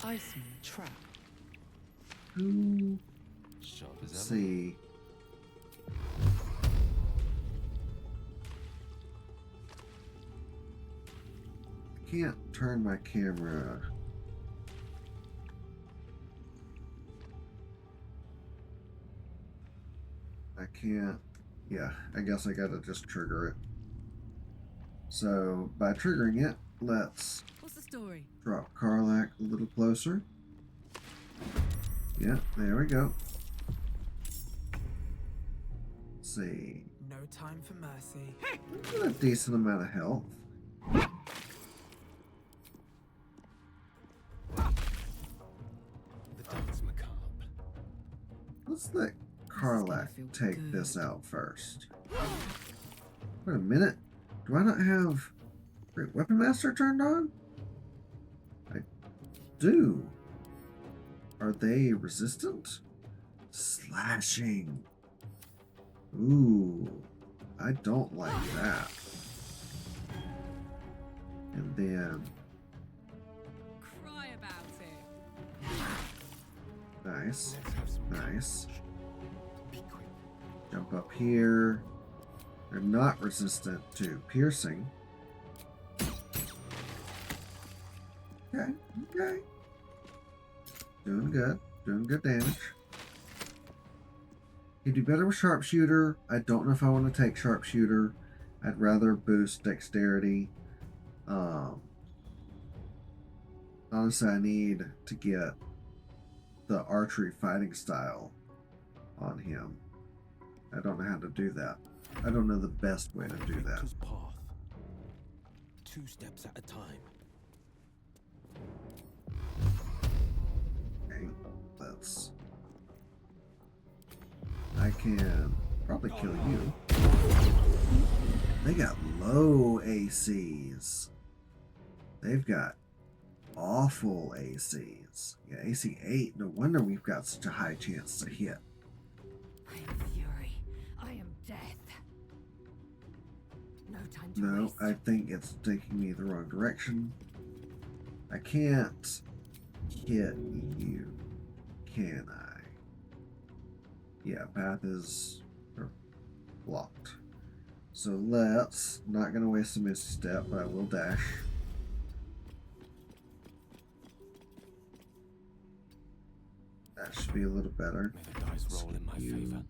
L: Iceman trap.
A: Ooh.
H: Sharp as
A: Let's
H: ever.
A: see. I can't turn my camera. I can't. Yeah, I guess I gotta just trigger it. So by triggering it, let's
C: What's the story?
A: drop Karlak a little closer. Yeah, there we go. Let's see.
L: No time for mercy.
A: Got a decent amount of health.
I: The dance macabre.
A: Let's let Karlak
L: feel
A: take
L: good.
A: this out first. Wait a minute. Do I not have Great Weapon Master turned on? I do. Are they resistant? Slashing. Ooh. I don't like that. And then
C: Cry about it.
A: nice.
I: Let's have some
A: Nice.
I: Be quick.
A: Jump up here. They're not resistant to piercing. Okay, okay. Doing good. Doing good damage. You do better with sharpshooter. I don't know if I want to take sharpshooter. I'd rather boost dexterity. Honestly, I need to get the archery fighting style on him. I don't know how to do that. I don't know the best way to do that.
M: Victor's path. 2 steps at a time.
A: Okay, let's. I can probably kill you. They got low ACs. They've got awful ACs. Yeah, AC 8. No wonder we've got such a high chance to hit.
J: I am fury. I am death. No time to
A: No,
J: waste.
A: I think it's taking me the wrong direction. I can't hit you, can I? Yeah, path is blocked. So let's, not gonna waste a misty step, but I will dash. That should be a little better.
M: May the dice roll in my
A: You-
M: favor.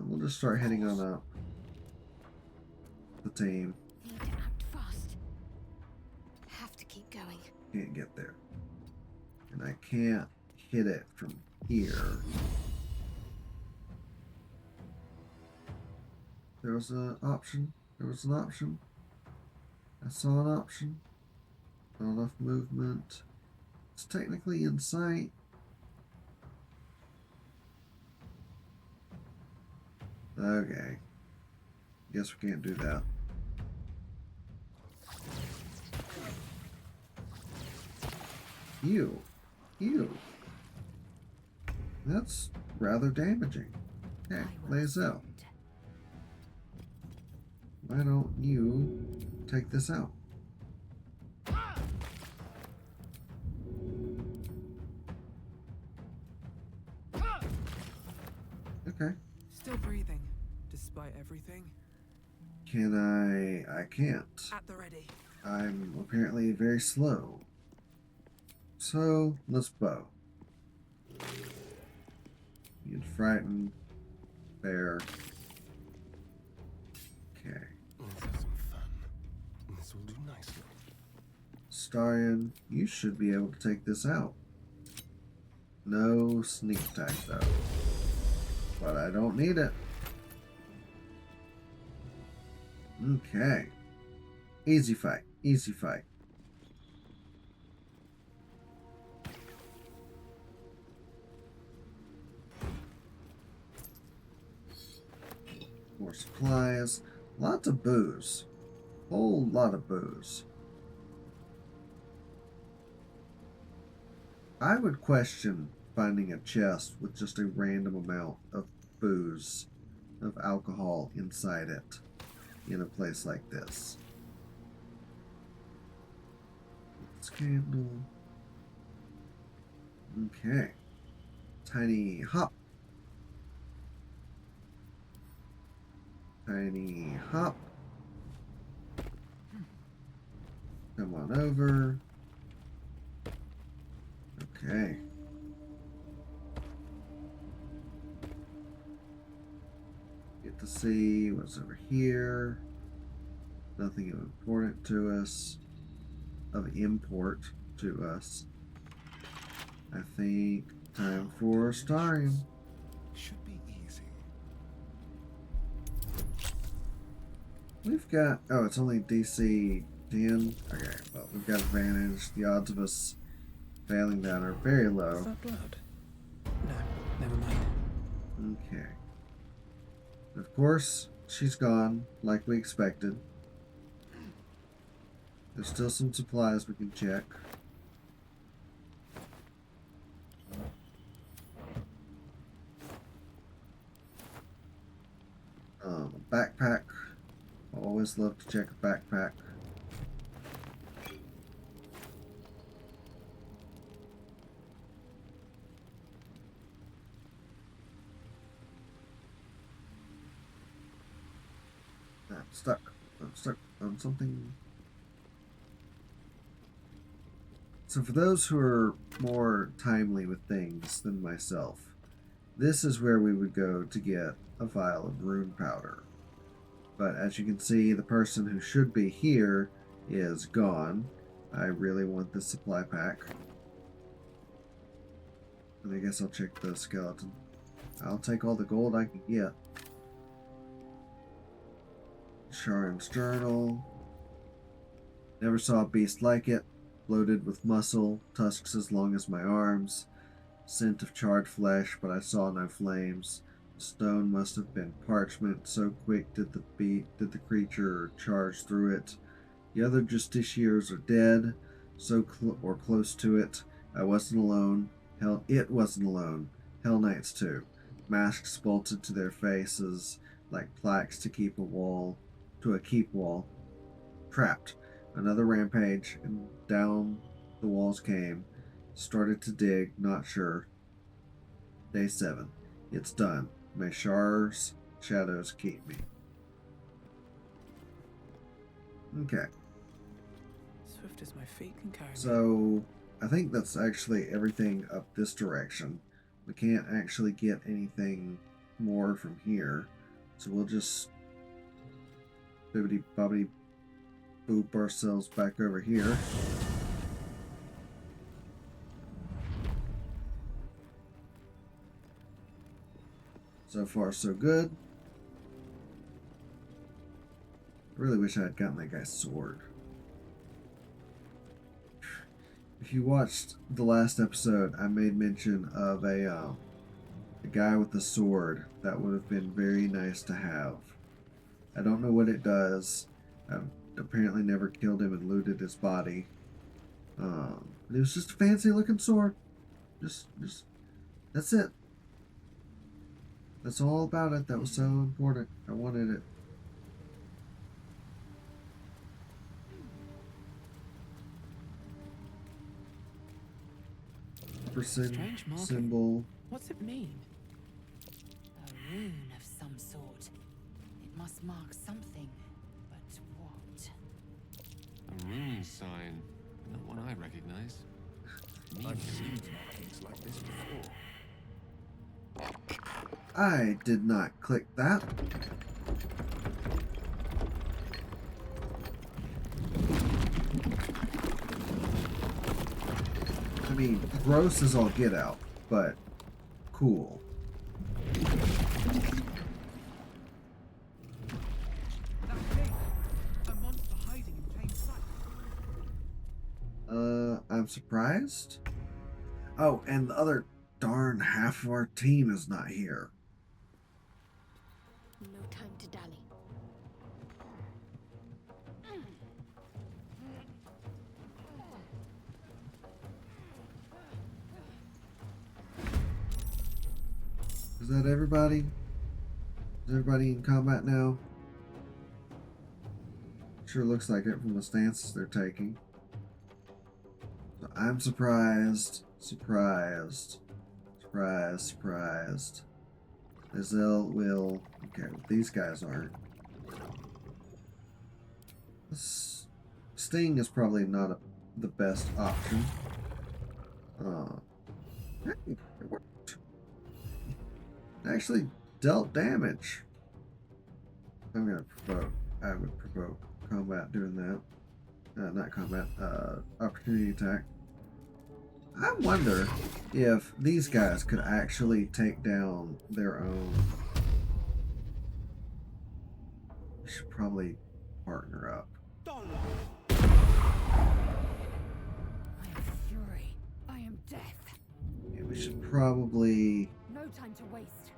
A: We'll just start heading on up the team.
J: Need to act fast. Have to keep going.
A: Can't get there. And I can't hit it from here. There was an option. There was an option. I saw an option. Not enough movement. It's technically in sight. Okay. Guess we can't do that. Ew. Ew. That's rather damaging. Okay, Lae'zel. Why don't you take this out? Okay.
L: Still breathing, despite everything.
A: Can I can't.
L: At the ready.
A: I'm apparently very slow. So, let's bow. Get frightened. Fair. Okay.
I: Let's have some fun. This will do nicely.
A: Starion, you should be able to take this out. No sneak attack though. But I don't need it. Okay. Easy fight. Easy fight. More supplies. Lots of booze. Whole lot of booze. I would question finding a chest with just a random amount of booze, of alcohol inside it, in a place like this. Scandal. Okay. Tiny hop. Tiny hop. Come on over. Okay. Get to see what's over here. Nothing important to us. Of import to us. I think time for Starion.
I: Should be easy.
A: We've got, oh, it's only DC 10. Okay, well, we've got advantage. The odds of us failing that are very
L: Is
A: low.
L: that blood? No, never mind.
A: Okay. Of course, she's gone, like we expected. There's still some supplies we can check. Backpack. I always love to check a backpack. I'm stuck. I'm stuck on something. So for those who are more timely with things than myself, this is where we would go to get a vial of rune powder. But as you can see, the person who should be here is gone. I really want this supply pack. And I guess I'll check the skeleton. I'll take all the gold I can get. Sharon's journal. Never saw a beast like it. Loaded with muscle, tusks as long as my arms. Scent of charred flesh, but I saw no flames. The stone must have been parchment, so quick did the creature charge through it. The other justiciars are dead, so or close to it. I wasn't alone. Hell, it wasn't alone. Hell Knights too. Masks bolted to their faces like plaques to keep a keep wall. Trapped. Another rampage, and down the walls came. Started to dig, not sure. Day 7. It's done. May Shar's shadows keep me. Okay.
L: Swift as my feet can carry me.
A: So, I think that's actually everything up this direction. We can't actually get anything more from here. So we'll just bibbidi bobbidi boop ourselves back over here. So far, so good. I really wish I had gotten that guy's sword. If you watched the last episode, I made mention of a The guy with the sword. That would have been very nice to have. I don't know what it does. I've apparently never killed him and looted his body. But it was just a fancy looking sword. Just that's it. That's all about it. That was so important. I wanted it.
L: Strange marking.
A: Symbol.
L: What's it mean?
J: A rune of some sort. It must mark something, but what?
H: A rune sign. Not one I recognize.
B: I've seen markings like this before.
A: I did not click that. I mean, gross as all get out, but cool. I'm surprised. Oh, and the other darn half of our team is not here.
G: No time to dally.
A: Is that everybody? Is everybody in combat now? Sure looks like it from the stances they're taking. So I'm surprised. Surprised. Surprised. Surprised. Azil will... Okay, these guys aren't. Sting is probably not the best option. Hey, it worked. It actually dealt damage. I'm gonna provoke. I would provoke combat doing that. Not combat. Opportunity attack. I wonder if these guys could actually take down their own. We should probably partner up.
J: I am fury. I am death.
A: Yeah, we should probably.
J: No time to waste.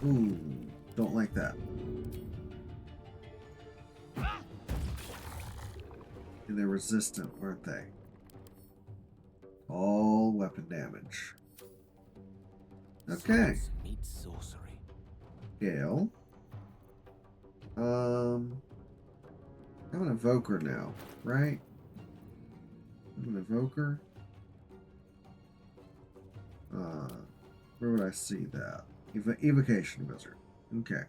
A: Ooh, don't like that. And they're resistant, weren't they? All weapon damage. Okay.
M: Meet sorcery.
A: Gale. I'm an evoker now, right? I'm an evoker. Where would I see that? Evocation wizard. Okay.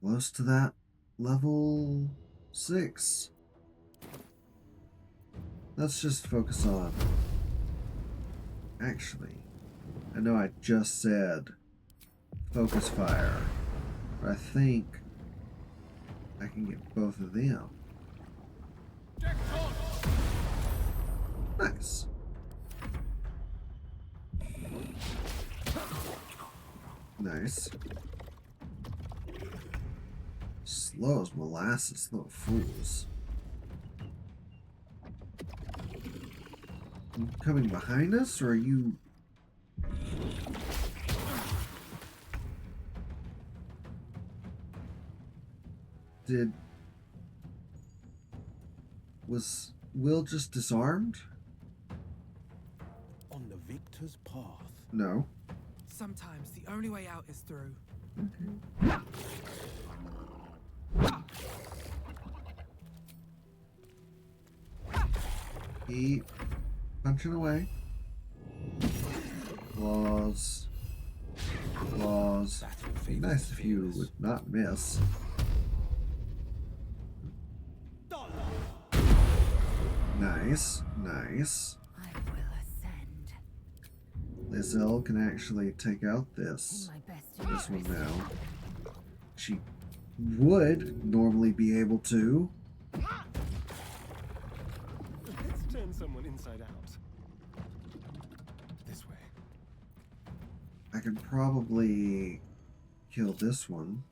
A: Close to that. Level 6. Let's just focus on... Actually, I know I just said focus fire, but I think I can get both of them. Nice. Nice. Slow as molasses, little fools. You coming behind us, or are you... Was Will just disarmed?
M: On the victor's path.
A: No.
L: Sometimes the only way out is through.
A: Keep punching away. Claws. Claws. Be nice if you would not miss. Nice. Nice.
J: I will ascend.
A: Lizelle can actually take out this one now. She would normally be able to.
I: Let's turn someone inside out. This way.
A: I could probably kill this one.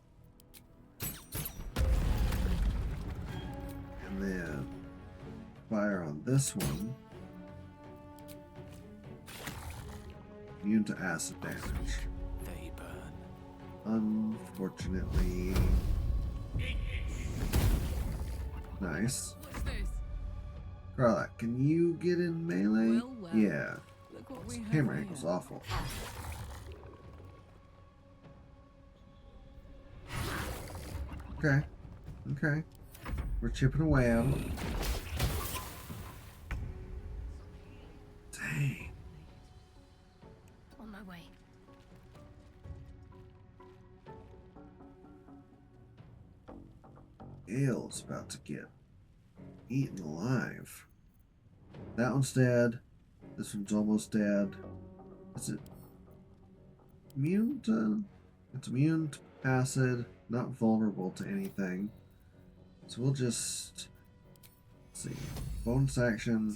A: And then fire on this one. Immune to acid damage.
M: They burn.
A: Unfortunately. Nice.
C: What's this?
A: Carla, can you get in melee?
C: Well.
A: Yeah.
C: Look what we
A: This
C: have
A: camera
C: here.
A: angle's awful. Okay. Okay. We're chipping away at them. Dang.
J: On my way.
A: Gale's about to get eaten alive. That one's dead. This one's almost dead. Is it immune to? It's immune to acid, not vulnerable to anything. So we'll just let's see. Bonus action,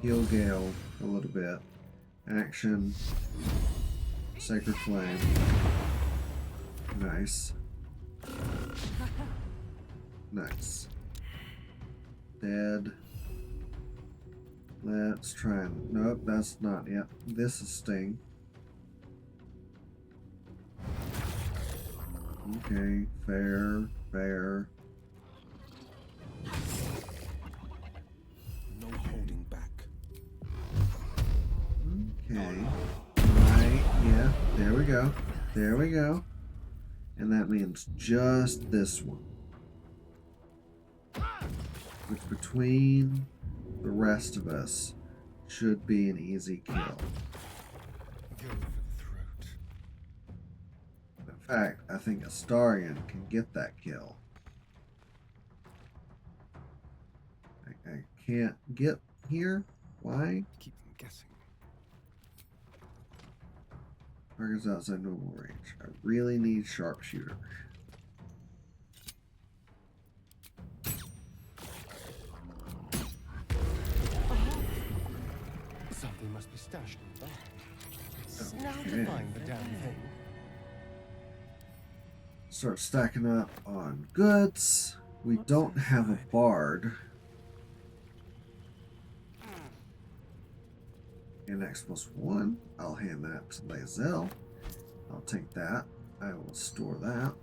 A: heal Gale a little bit. Action, Sacred Flame. Nice. Nice. Dead. Let's try and... Nope, that's not yet. This is Sting. Okay, fair, fair.
M: No holding back.
A: Okay. Right, yeah, there we go. There we go. And that means just this one. Which between the rest of us should be an easy kill.
I: Go for the throat.
A: In fact, I think Astarion can get that kill. I can't get here? Why?
I: Keep them guessing.
A: Target's outside normal range. I really need sharpshooter.
I: Something must be stashed in the bag. Now
A: Okay.
I: to find the damn thing.
A: Start stacking up on goods. We don't have a bard. And X+1. I'll hand that to Lae'zel. I'll take that. I will store that.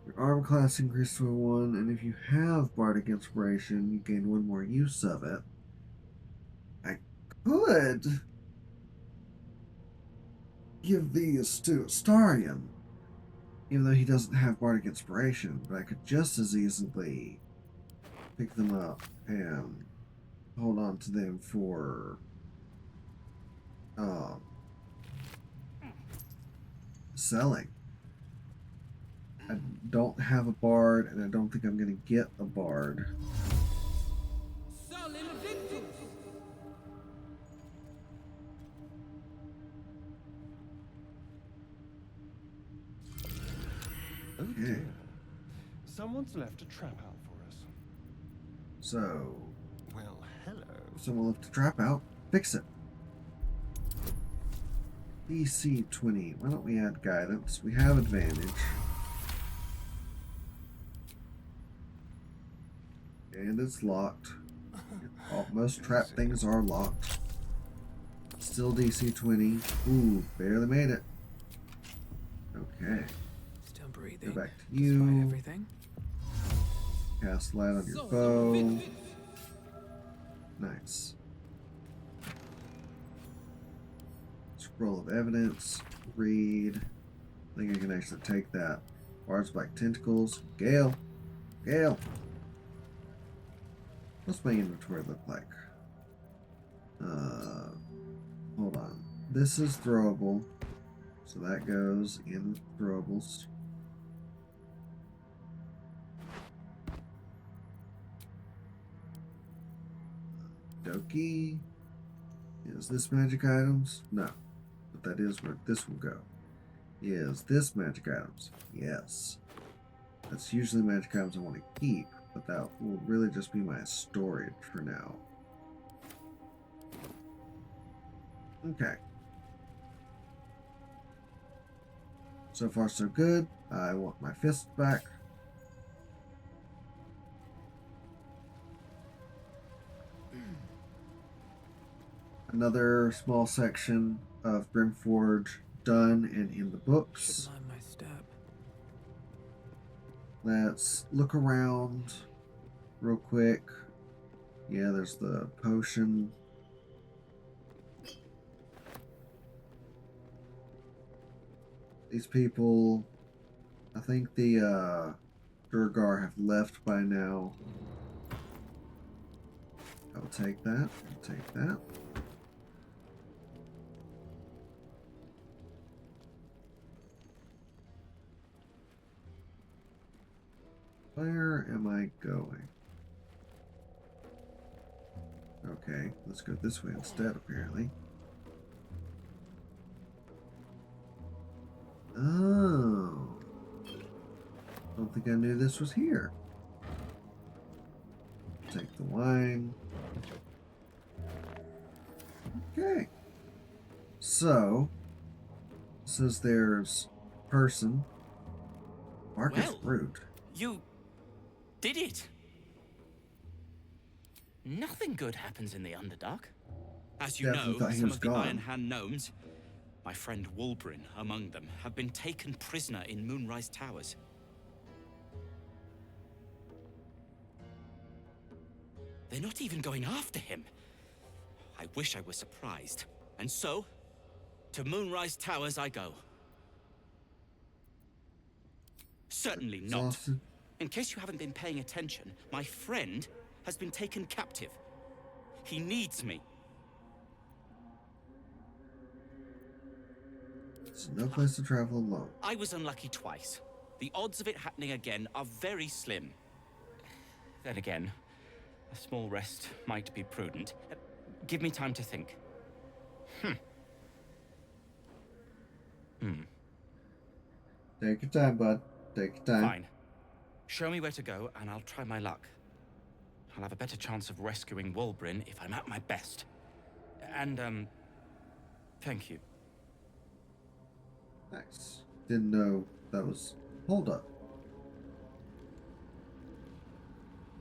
A: Your arm class increased to a 1, and if you have Bardic Inspiration, you gain 1 more use of it. I could give these to Astarion, even though he doesn't have Bardic Inspiration, but I could just as easily pick them up and hold on to them for selling. I don't have a bard, and I don't think I'm going to get a bard. Okay.
I: Someone's left a trap out for us.
A: So,
I: Well, hello.
A: someone left a trap out. Fix it. DC 20. Why don't we add guidance? We have advantage. And it's locked. Most trap things are locked. Still DC 20. Ooh, barely made it. Okay.
L: Still breathing.
A: Go back to
L: Despite
A: you.
L: everything.
A: Cast light on your bow. Nice. Scroll of evidence. Read. I think I can actually take that. Bard's Black Tentacles. Gale. Gale. What's my inventory look like? Hold on. This is throwable. So that goes in throwables. Doki. Is this magic items? No. But that is where this will go. Is this magic items? Yes. That's usually magic items I want to keep, but that will really just be my storage for now. Okay. So far so good. I want my fist back. Another small section of Grymforge done and in the books.
L: Should mind my step.
A: Let's look around real quick. Yeah, there's the potion. These people, I think the Durgar have left by now. I'll take that. I'll take that. Where am I going? Okay, let's go this way instead, apparently. Oh. Don't think I knew this was here. Take the wine. Okay. So, says there's person. Marcus
N: Well,
A: Root.
N: You did it. Nothing good happens in the Underdark. As you
A: Definitely
N: know,
A: thought he
N: some
A: was
N: of the
A: gone.
N: Ironhand Gnomes, my friend Wulbrin among them, have been taken prisoner in Moonrise Towers. They're not even going after him. I wish I were surprised. And so, to Moonrise Towers I go. Certainly not.
A: Exhausted.
N: In case you haven't been paying attention, my friend has been taken captive. He needs me.
A: It's no place to travel alone.
N: I was unlucky twice. The odds of it happening again are very slim. Then again, a small rest might be prudent. Give me time to think.
A: Take your time, bud. Take your time.
N: Fine. Show me where to go, and I'll try my luck. I'll have a better chance of rescuing Wulbrin if I'm at my best. And, thank you.
A: Nice. Didn't know that was... Hold up.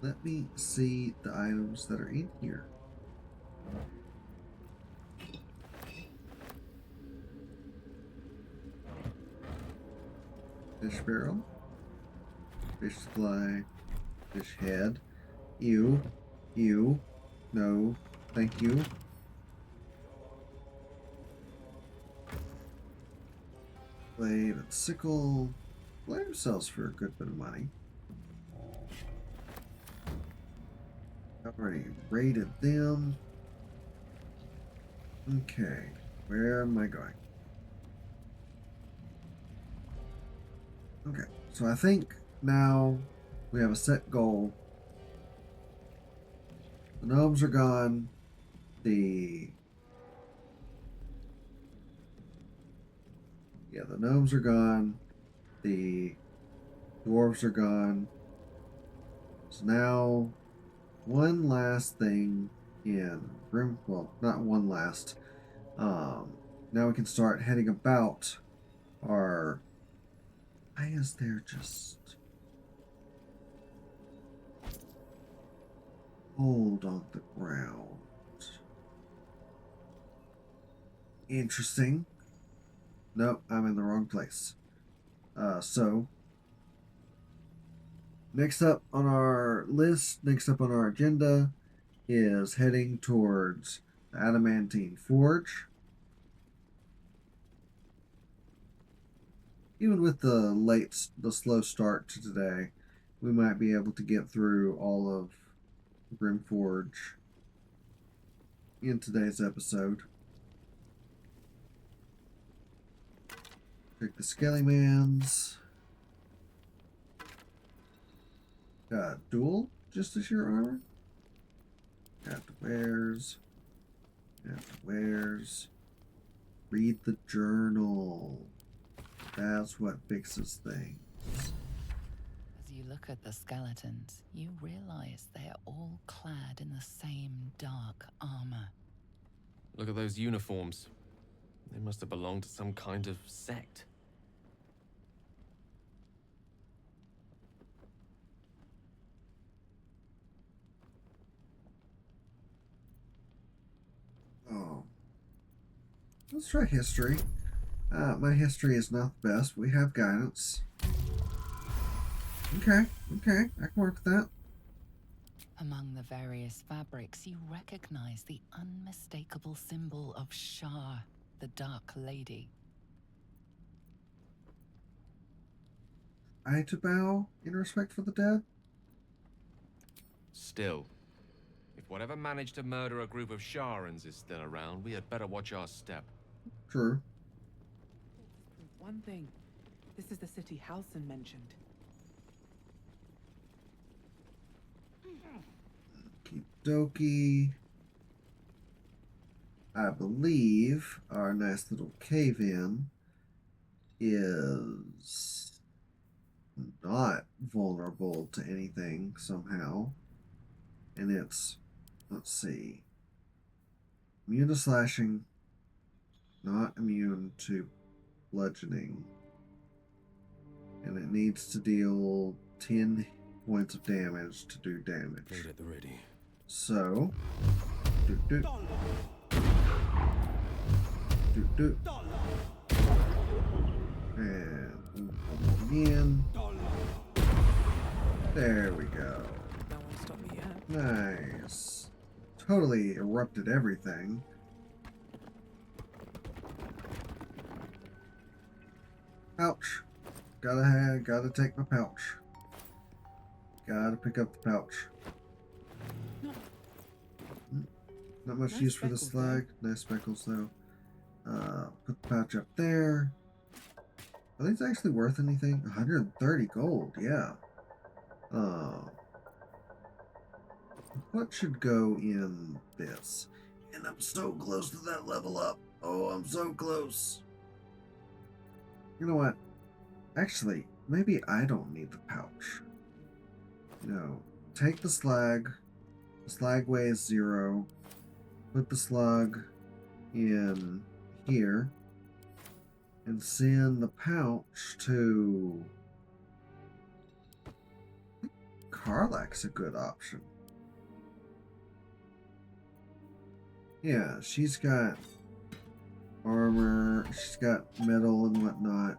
A: Let me see the items that are in here. Fish barrel. Fish supply. Fish head. Ew. Ew. No. Thank you. Blade and sickle. Blade sells for a good bit of money. I've already rated them. Okay. Where am I going? Okay. So I think now we have a set goal. The gnomes are gone. The gnomes are gone. The dwarves are gone. So now one last thing in well, not one last. Now we can start heading about our... Why is there just... Hold on the ground. Interesting. Nope, I'm in the wrong place. So, next up on our list, next up on our agenda, is heading towards the Adamantine Forge. Even with the slow start to today, we might be able to get through all of Grymforge in today's episode. Take the Skellymans. Got dual Justice your armor. Got the wares. Got the wares. Read the journal. That's what fixes things.
F: As you look at the skeletons, you realize they are all clad in the same dark armor.
H: Look at those uniforms. They must have belonged to some kind of sect.
A: Oh. Let's try history. My history is not the best. We have guidance. Okay, okay, I can work with that.
F: Among the various fabrics, you recognize the unmistakable symbol of Shar, the Dark Lady.
A: I to bow in respect for the dead?
H: Still, if whatever managed to murder a group of Sharans is still around, we had better watch our step.
A: True.
O: One thing, this is the city Halson mentioned.
A: Okie I believe our nice little cave-in is not vulnerable to anything somehow. And it's, let's see, immune to slashing, not immune to bludgeoning. And it needs to deal 10 points of damage to do damage.
M: Blade at the ready.
A: So, and again. There we go.
O: That won't stop me yet.
A: Nice. Totally erupted everything. Pouch. Gotta take my pouch. Gotta pick up the pouch. Not much
O: Nice
A: use for the
O: speckles,
A: slag. Nice speckles though. Put the pouch up there. Are these actually worth anything? 130 gold, yeah. What should go in this? And I'm so close to that level up. Oh, I'm so close. You know what? Actually, maybe I don't need the pouch. You know, take the slag. The slag weighs 0. Put the slug in here. And send the pouch to... Karlach's a good option. Yeah, she's got armor, she's got metal and whatnot.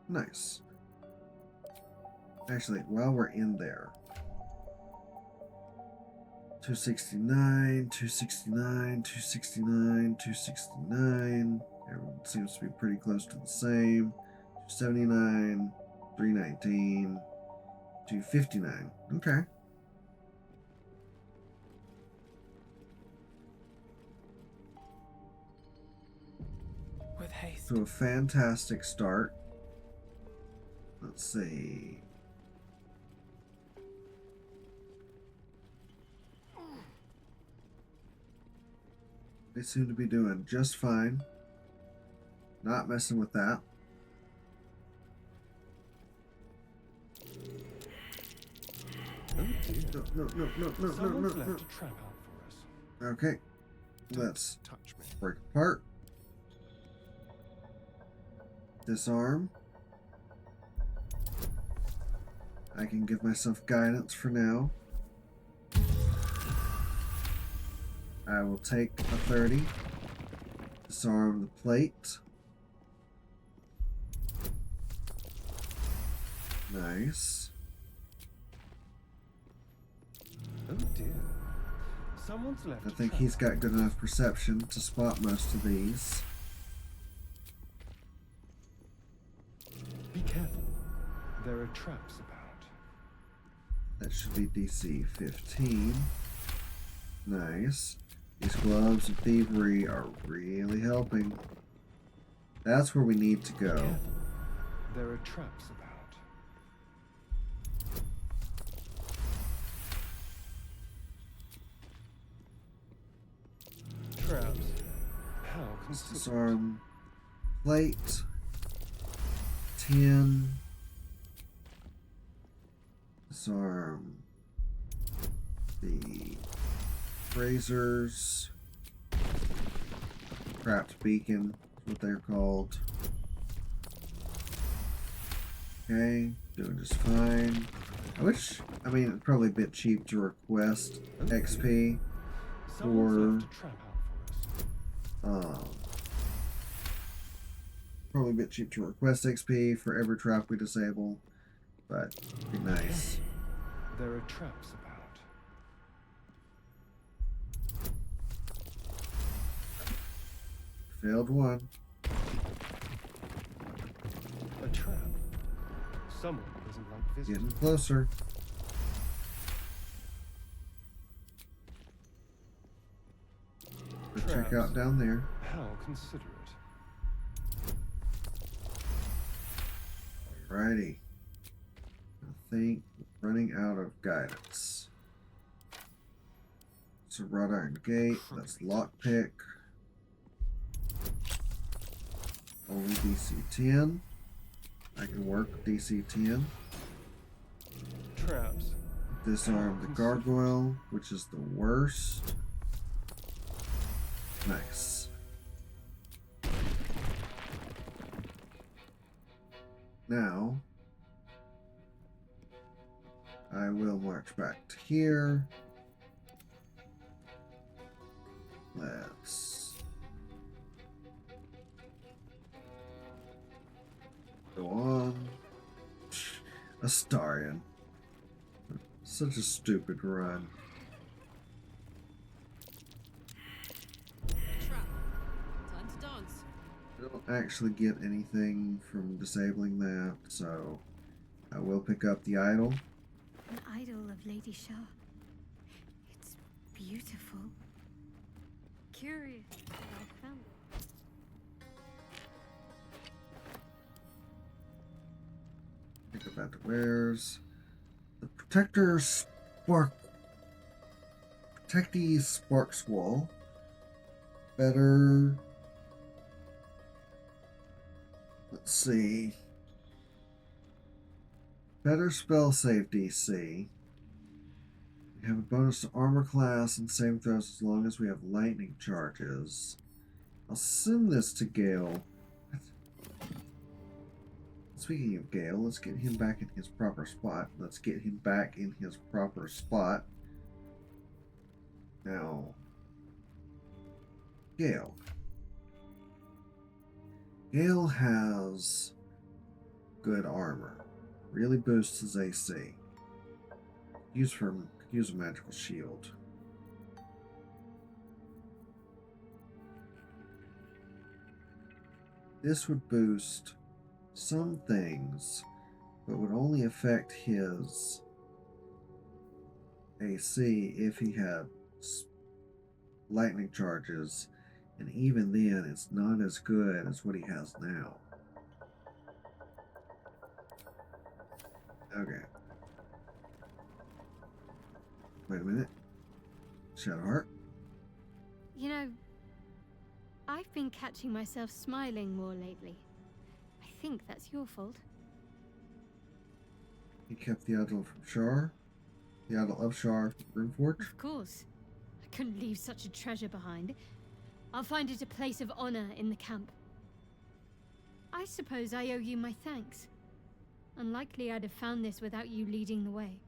A: Nice. Actually, while we're in there, 269, 269, 269, 269. Everyone seems to be pretty close to the same. 279, 319, 259. Okay.
O: With haste.
A: So a fantastic start. Let's see. They seem to be doing just fine. Not messing with that.
I: Oh dear.
A: No.
I: Someone's left a trap out for us.
A: Okay. Let's
I: touch me.
A: break apart. Disarm. I can give myself guidance for now. I will take a 30. Disarm the plate. Nice.
I: Oh dear. Someone's left
A: I
I: a
A: think
I: trap
A: he's
I: out.
A: got good enough perception to spot most of these.
I: Be careful. There are traps about.
A: That should be DC 15. Nice. These gloves of thievery are really helping. That's where we need to
I: Be
A: go.
I: careful. There are traps about. Traps. How considerate.
A: Disarm plate. 10. Disarm the Brazers. Trapped beacon is what they're called. Okay, doing just fine. I mean, it's probably a bit cheap to request XP for, probably a bit cheap to request XP for every trap we disable, but it'd be nice.
I: There are traps about.
A: Failed one.
I: A trap. Someone doesn't like visitors.
A: Getting closer. Let's check out down there.
I: How considerate.
A: Alrighty. I think we're running out of guidance. So wrought iron gate. That's lockpick. Only DC 10. I can work with DC 10.
I: Traps.
A: Disarm the gargoyle, which is the worst. Nice. Now, I will march back to here. Let's go on. Astarion. Such a stupid run.
C: Time to dance.
A: I don't actually get anything from disabling that, so I will pick up the idol.
G: An idol of Lady Shah. It's beautiful. Curious how I found it.
A: Think about the wares. The Protector Spark. Protectee Spark Squall. Better. Let's see. Better spell save DC. We have a bonus to armor class and saving throws as long as we have lightning charges. I'll send this to Gale. Speaking of Gale, let's get him back in his proper spot. Let's get him back in his proper spot. Now, Gale. Gale has good armor. Really boosts his AC. Use a magical shield. This would boost some things, but would only affect his AC if he had lightning charges, and even then it's not as good as what he has now. Okay. Wait a minute. Shadowheart?
G: You know, I've been catching myself smiling more lately. I think that's your fault.
A: He kept the idol from Shar. The idol of Shar from Grymforge.
G: Of course. I couldn't leave such a treasure behind. I'll find it a place of honor in the camp. I suppose I owe you my thanks. Unlikely I'd have found this without you leading the way.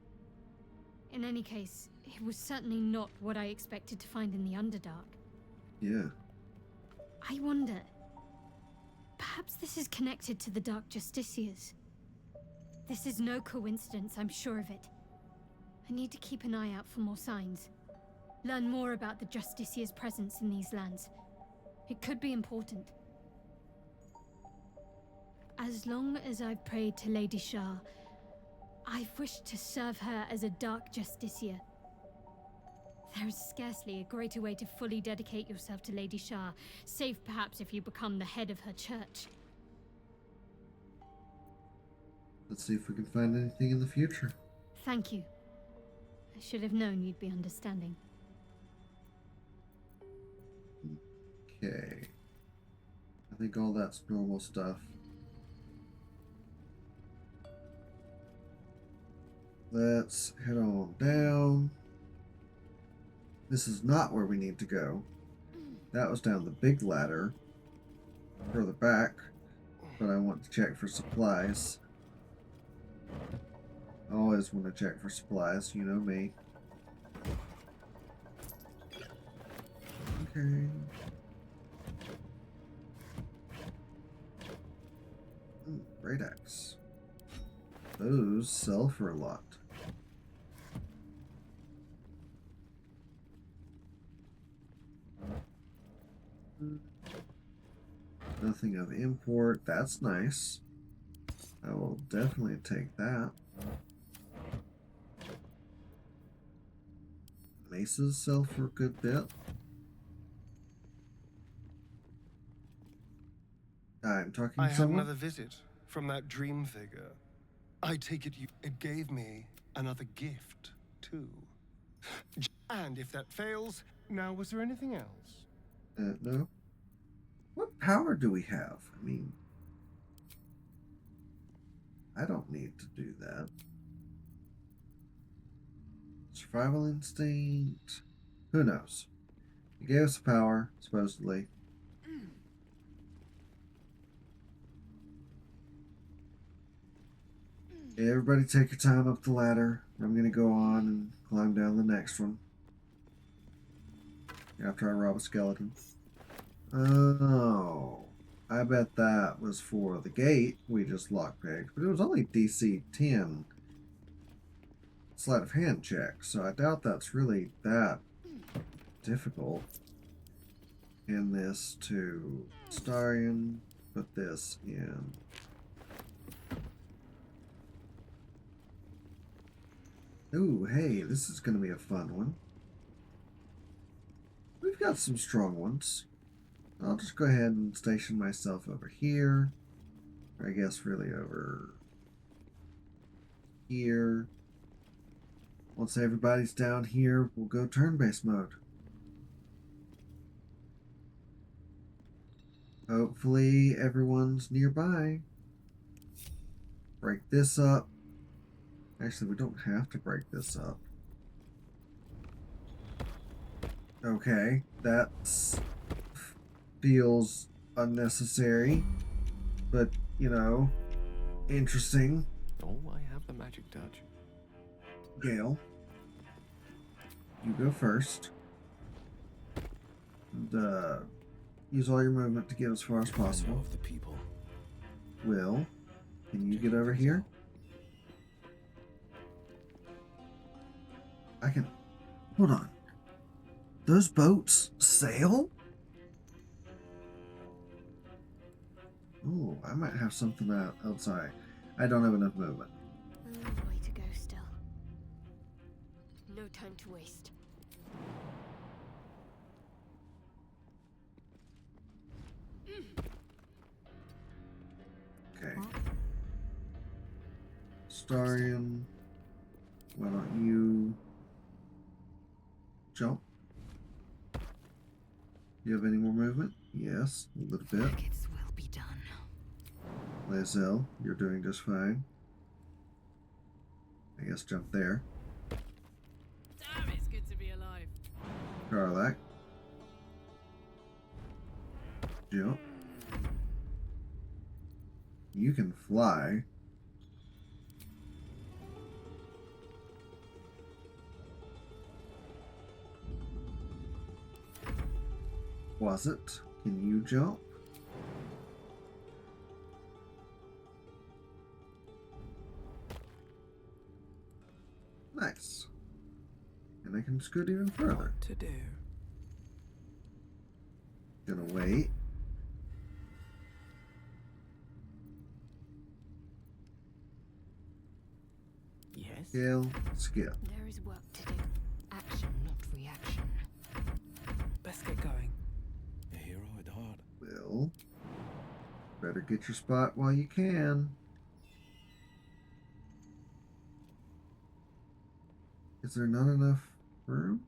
G: In any case, it was certainly not what I expected to find in the Underdark.
A: Yeah.
G: I wonder... perhaps this is connected to the Dark Justiciars. This is no coincidence, I'm sure of it. I need to keep an eye out for more signs. Learn more about the Justiciars' presence in these lands. It could be important. As long as I've prayed to Lady Shah, I've wished to serve her as a Dark Justiciar. There is scarcely a greater way to fully dedicate yourself to Lady Shah, save perhaps if you become the head of her church.
A: Let's see if we can find anything in the future.
G: Thank you. I should have known you'd be understanding.
A: Okay. I think all that's normal stuff. Let's head on down. This is not where we need to go. That was down the big ladder. Further back. But I want to check for supplies. I always want to check for supplies, you know me. Okay. Ooh, great axe. Those sell for a lot. Nothing of import. That's nice. I will definitely take that. Maces sell for a good bit. I'm talking
I: I
A: to
I: had
A: someone.
I: another visit from that dream figure. I take it it gave me another gift, too. And if that fails, now was there anything else?
A: No. What power do we have? I mean, I don't need to do that. Survival instinct. Who knows? He gave us power, supposedly. Everybody take your time up the ladder. I'm going to go on and climb down the next one. After I rob a skeleton. Oh. I bet that was for the gate we just lockpicked. But it was only DC 10 sleight of hand check. So I doubt that's really that difficult. In this to Starion. Put this in. Ooh, hey, this is going to be a fun one. We've got some strong ones. I'll just go ahead and station myself over here. Or I guess really over here. Once everybody's down here, we'll go turn-based mode. Hopefully everyone's nearby. Break this up. Actually, we don't have to break this up. Okay, that feels unnecessary, but, you know, interesting.
H: Oh, I have the magic touch.
A: Gale, you go first. And, use all your movement to get as far as possible.
H: Of the people.
A: Will, can you get over here? I can... Hold on. Those boats sail? Oh, I might have something outside. I don't have enough movement.
G: A long way to go still. No time to waste.
A: Okay. Starion, why don't you jump? You have any more movement? Yes, a little bit.
J: Its will be done.
A: Lae'zel, you're doing just fine. I guess jump there.
C: Damn, it's good to be alive.
A: Karlak. Jump. You can fly. Was it? Can you jump? Nice. And I can scoot even further.
L: What to do?
A: Gonna wait.
H: Yes?
A: Skill, skill.
J: There is work to do. Action, not reaction.
L: Best get going.
M: A hero at heart.
A: Will. Better get your spot while you can. Is there not enough room?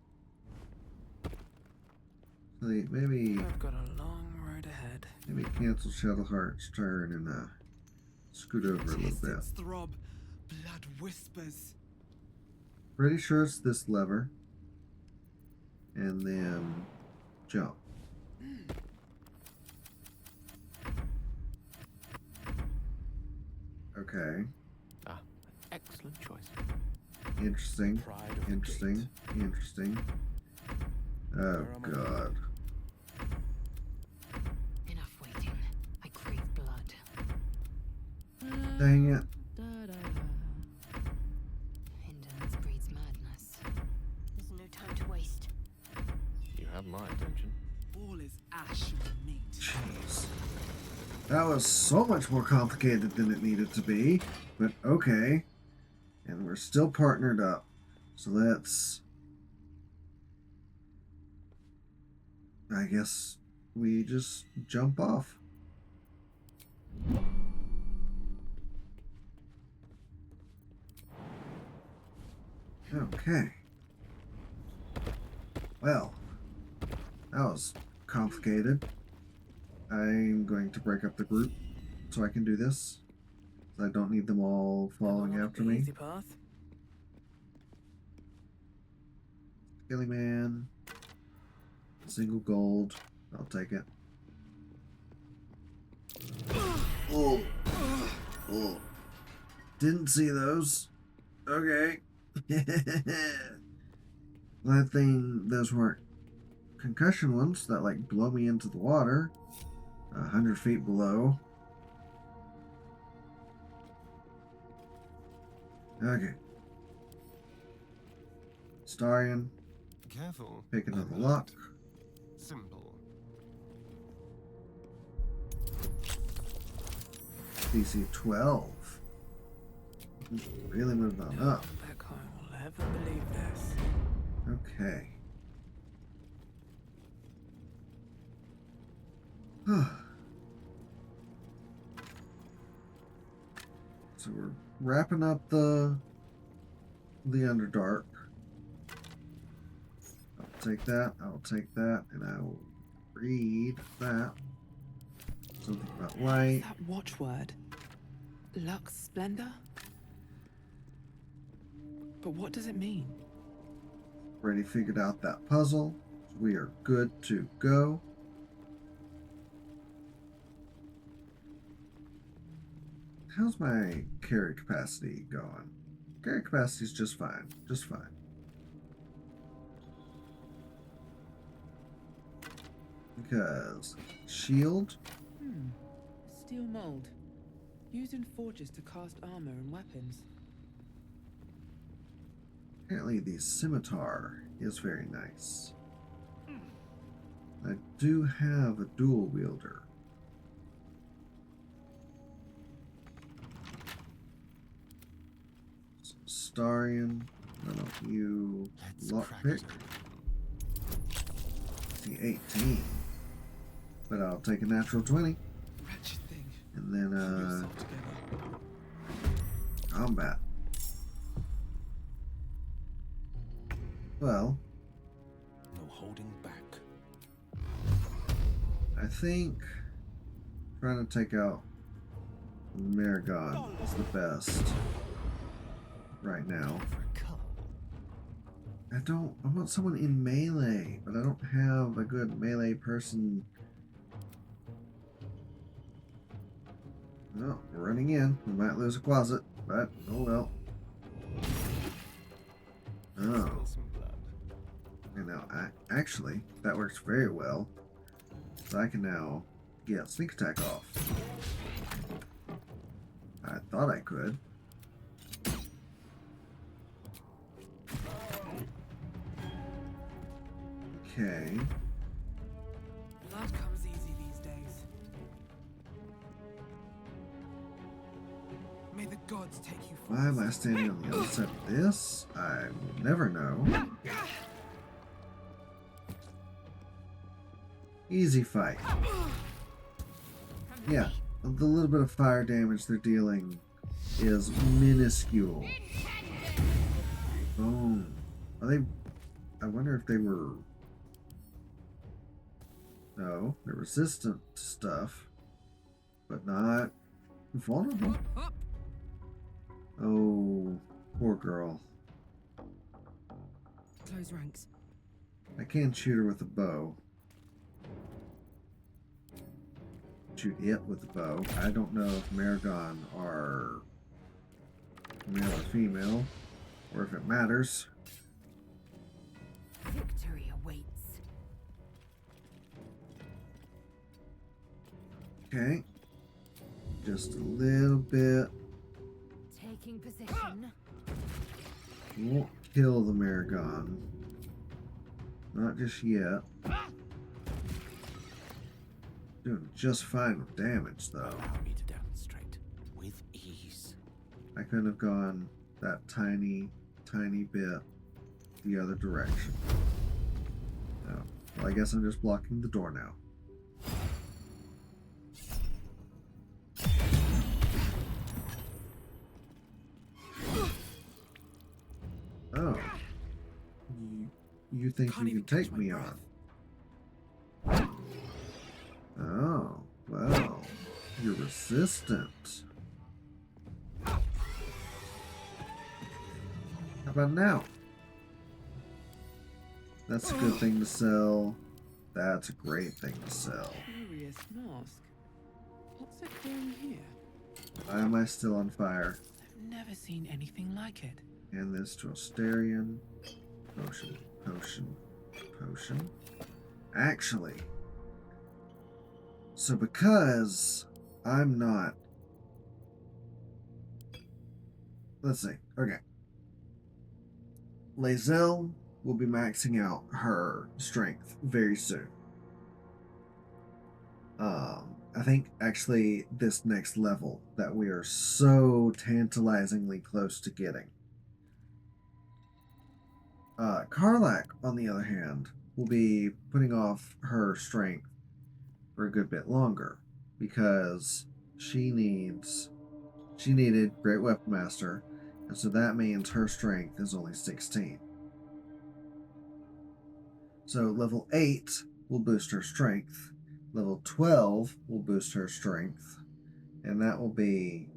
A: Maybe
L: I've got a long road ahead.
A: maybe cancel Shadowheart's turn and scoot over a little bit.
M: Throb. Blood whispers.
A: Pretty sure it's this lever. And then jump. Okay.
H: Ah,
A: Interesting. Interesting. Interesting. Oh, God.
F: Enough waiting. I crave blood.
A: Dang it.
F: Indolence breeds madness.
J: There's no time to waste.
H: You have my attention.
O: All is ash and meat.
A: Jeez. That was so much more complicated than it needed to be. But okay. And we're still partnered up. So let's... I guess we just jump off. Okay. Well, that was complicated. I'm going to break up the group so I can do this. I don't need them all following after me.
O: Easy path.
A: Skelly Man. Single gold. I'll take it. Oh. Oh. Didn't see those. Okay. Glad thing those weren't concussion ones that like blow me into the water 100 feet below. Okay. Starion.
I: Careful.
A: Pick another lock.
I: Simple.
A: DC 12. Really moved on up.
O: Beck, I will never believe this.
A: Okay. So we're wrapping up the Underdark. I'll take that, I'll take that, and I will read that. Something about light.
O: That watchword. Lux Splendor? But what does it mean?
A: Already figured out that puzzle. We are good to go. How's my carry capacity going? Carry capacity is just fine. Just fine. Because shield.
O: Steel mold. Used in forges to cast armor and weapons.
A: Apparently the scimitar is very nice. I do have a dual wielder. Starion, none of you lockpick. See 18. But I'll take a natural 20.
O: Wretched thing.
A: And then combat. Well,
M: no holding back.
A: I think trying to take out Maragon is the best right now. I want someone in melee, but I don't have a good melee person. No, we're running in. We might lose a closet, but oh well. Oh. And now, actually, that works very well. So I can now get sneak attack off. I thought I could. Okay.
O: Blood comes easy these days. May the gods take you for
A: Why am I standing on the other side of this? I will never know. Easy fight. Yeah, the little bit of fire damage they're dealing is minuscule. Boom. Are they... I wonder if they were... No, they're resistant to stuff, but not vulnerable. Oh, poor girl.
C: Close ranks.
A: I can shoot her with a bow. Shoot it with a bow. I don't know if Maragon are male or female. or if it matters.
J: Victory awaits.
A: Okay. Just a little bit.
J: Taking position.
A: Won't kill the Maragon. Not just yet. Doing just fine with damage, though.
H: Allow me to demonstrate with ease.
A: I couldn't have gone that tiny bit the other direction. Oh, well, I guess I'm just blocking the door now. Oh. You think you can take me on? Oh, well, you're resistant. How about now? That's a good thing to sell. That's a great thing to sell.
O: Curious mask. What's it doing here?
A: Why am I still on fire?
L: I've never seen anything like it.
A: Hand this to Asterion. Potion, potion, potion. Actually, so because I'm not... Let's see. Okay. Lae'zel will be maxing out her strength very soon. I think actually this next level that we are so tantalizingly close to getting. Karlach, on the other hand, will be putting off her strength for a good bit longer because she needed Great Weapon Master, and so that means her strength is only 16. So level 8 will boost her strength, level 12 will boost her strength, and that will be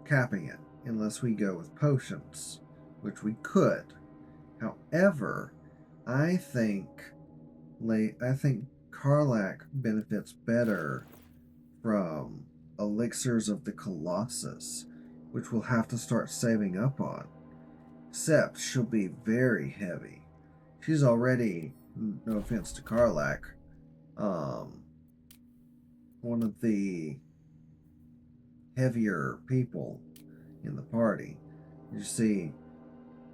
A: capping it unless we go with potions, which we could. However, I think Karlach benefits better from elixirs of the Colossus, which we'll have to start saving up on. Except she'll be very heavy. She's already, no offense to Karlach, one of the heavier people in the party. You see,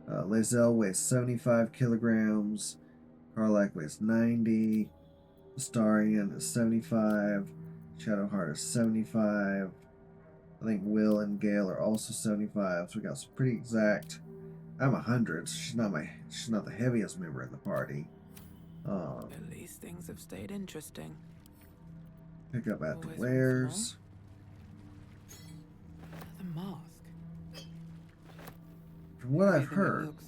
A: Lae'zel weighs 75 kilograms, Karlach weighs 90, Astarion is 75, Shadowheart is 75, I think Will and Gale are also 75, so we got some pretty exact. I'm 100, so she's not the heaviest member in the party.
L: At least things have stayed interesting.
A: Pick up at the
L: Always
A: wares.
O: The mask.
A: From what I've
O: Everything it
A: heard.
O: looks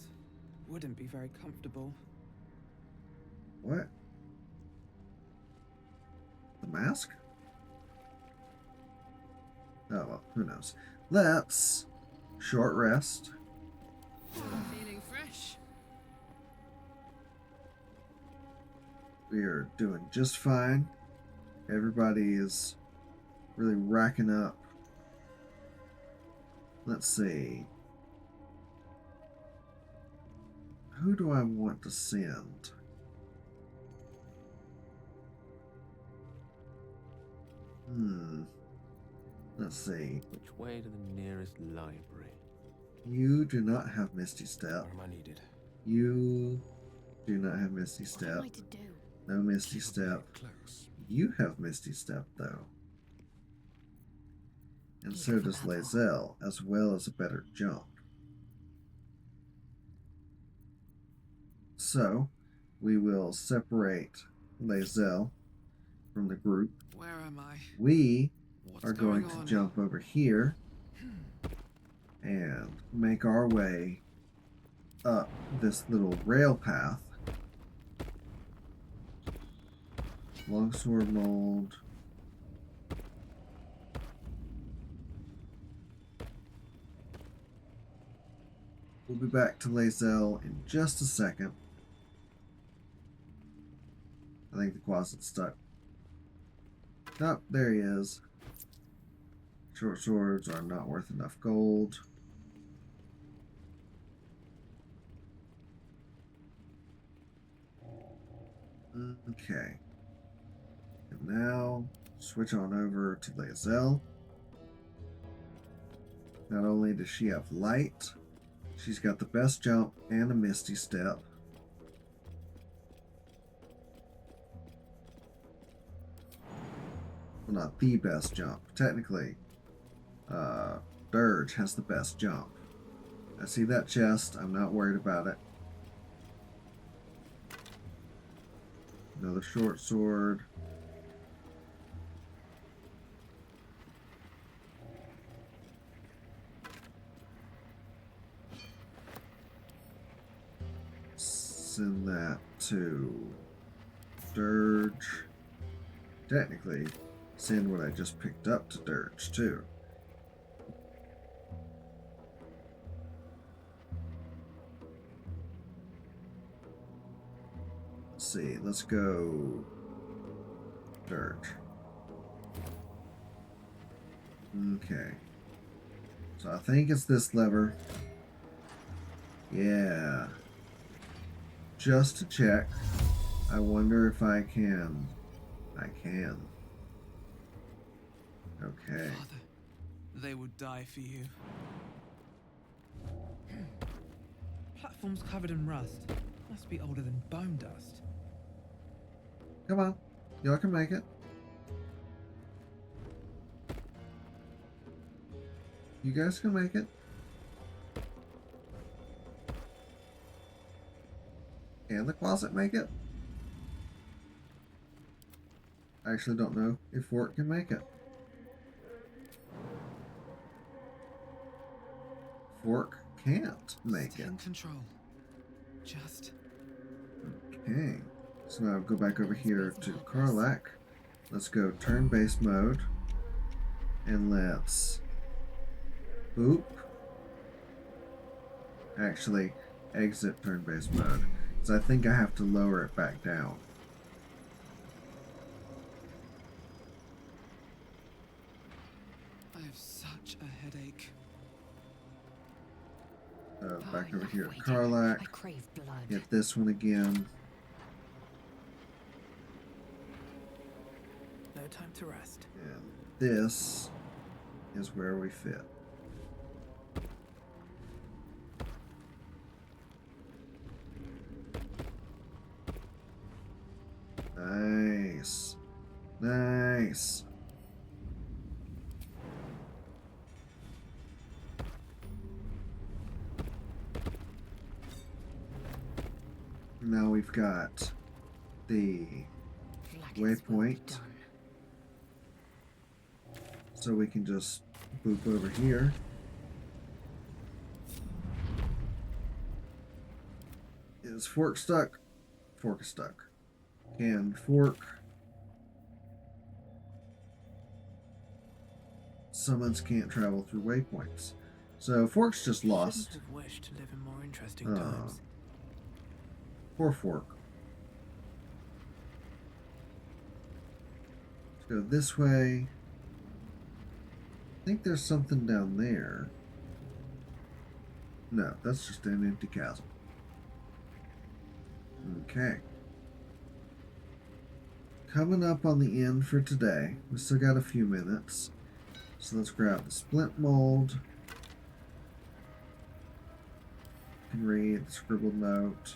O: wouldn't be very comfortable.
A: What? The mask? Oh, well, who knows. Let's short rest.
C: Feeling fresh.
A: We are doing just fine. Everybody is really racking up. Let's see. Who do I want to send? Let's see.
H: Which way to the nearest library?
A: You do not have Misty Step.
H: Where am I needed?
A: You do not have Misty
G: What
A: Step.
G: am I to do?
A: No Misty Step. You have Misty Step, though. And so does Lae'zel, as well as a better jump. So, we will separate Lae'zel from the group.
O: Where am I?
A: We
O: What's
A: are going to
O: on?
A: jump over here and make our way up this little rail path. Longsword mold. We'll be back to Lae'zel in just a second. I think the closet's stuck. Oh, there he is. Short swords are not worth enough gold. Okay. And now, switch on over to Lae'zel. Not only does she have light, she's got the best jump and a misty step. Well, not the best jump. Technically, Dirge has the best jump. I see that chest. I'm not worried about it. Another short sword. Send that to Dirge. Technically, send what I just picked up to Dirge too. Let's see, let's go Dirge. Okay. So I think it's this lever. Yeah. Just to check. I wonder if I can. I can. Okay.
L: Father, they would die for you. Platform's covered in rust. Must be older than bone dust.
A: Come on. Y'all can make it. You guys can make it. Can the closet make it? I actually don't know if Fork can make it. Fork can't make
L: Stay
A: it.
L: in control. Just.
A: Okay. So now I'll go back over here to Karlach. Let's go turn-based mode. And let's boop. Actually, exit turn-based mode. Because I think I have to lower it back down.
L: I have such a headache.
A: Back over here at Karlach.
F: I crave blood.
A: Get this one again.
L: No time to rest.
A: And this is where we fit. Nice. Nice. Now we've got the waypoint. So we can just boop over here. Is Fork stuck? Fork is stuck. Can Fork summons can't travel through waypoints. So Fork's just lost.
L: Shouldn't have wished to live in more interesting times.
A: Poor Fork. Let's go this way. I think there's something down there. No, that's just an empty chasm. Okay. Coming up on the end for today. We still got a few minutes. So let's grab the splint mold. You can read the scribbled note.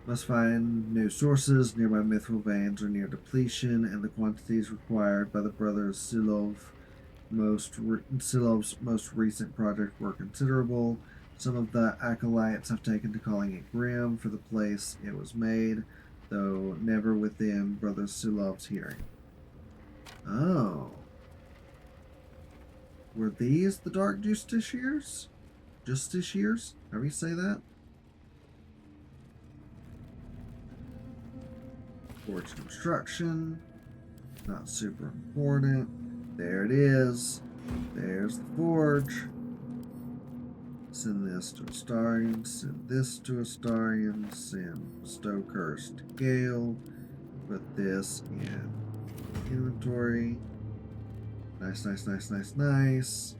A: Must find new sources. Nearby mithril veins are near depletion, and the quantities required by the brothers Silov's most recent project were considerable. Some of the acolytes have taken to calling it grim for the place it was made, though never within Brother Silov's hearing. Oh. Were these the Dark Justiciars? Justiciars? However you say that? Forge construction. Not super important. There it is. There's the forge. Send this to Astarion. Send this to Astarion. Send Bestow Curse to Gale. Put this in inventory. Nice, nice, nice, nice, nice.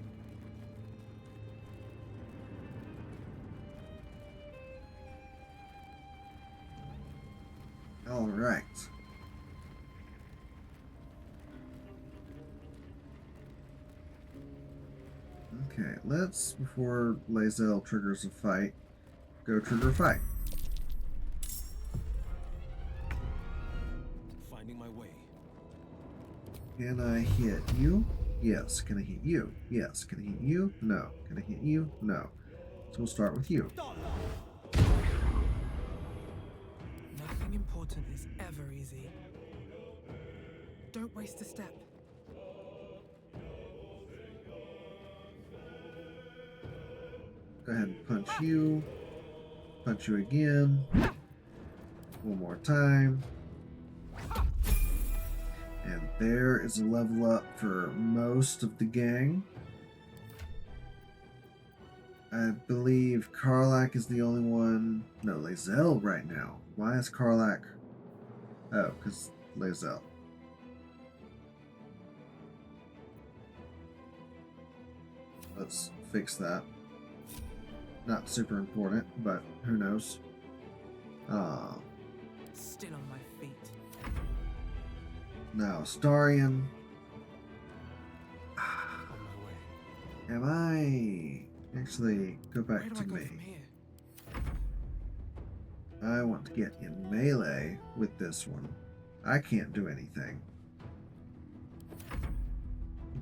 A: Okay, let's, before Lae'zel triggers a fight, go trigger a fight.
M: Finding my way.
A: Can I hit you? Yes. Can I hit you? Yes. Can I hit you? No. Can I hit you? No. So we'll start with you.
O: Nothing important is ever easy. Don't waste a step.
A: Go ahead and punch you. Punch you again. One more time. And there is a level up for most of the gang. I believe Karlach is the only one. No, Lae'zel right now. Why is Karlach? Oh, because Lae'zel. Let's fix that. Not super important, but who knows?
O: Still on my feet.
A: Now, Starion. Am I... Actually, go back to me. I want to get in melee with this one. I can't do anything.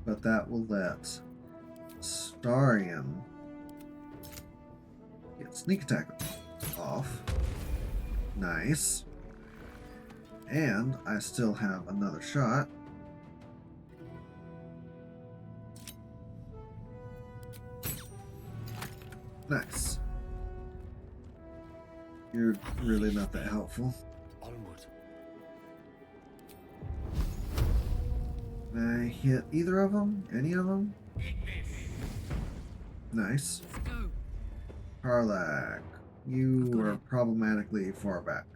A: But that will let Starion get sneak attack off. Nice. And I still have another shot. Nice. You're really not that helpful.
M: Onward.
A: Can I hit either of them? Any of them? Nice.
O: Let's go.
A: Karlach, you are problematically far back.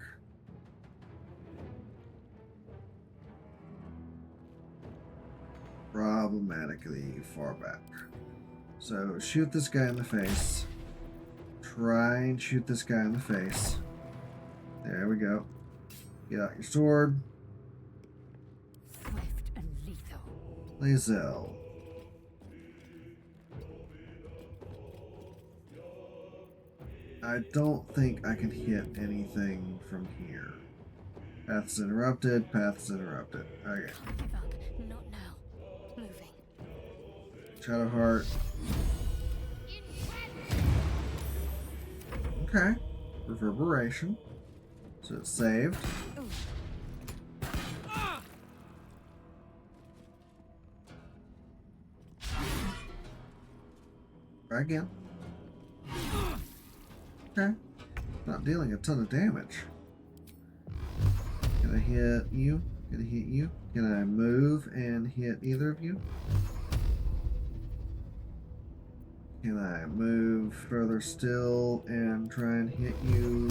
A: Problematically far back. So shoot this guy in the face. Try and shoot this guy in the face. There we go. Get out your sword.
J: Swift and lethal.
A: Lae'zel. I don't think I can hit anything from here. Path's interrupted. Path's interrupted. Okay.
J: Give up. Not now. Moving.
A: Shadowheart. Okay. Reverberation. So it's saved. Try again. Okay. Not dealing a ton of damage. Can I hit you? Can I hit you? Can I move and hit either of you? Can I move further still and try and hit you?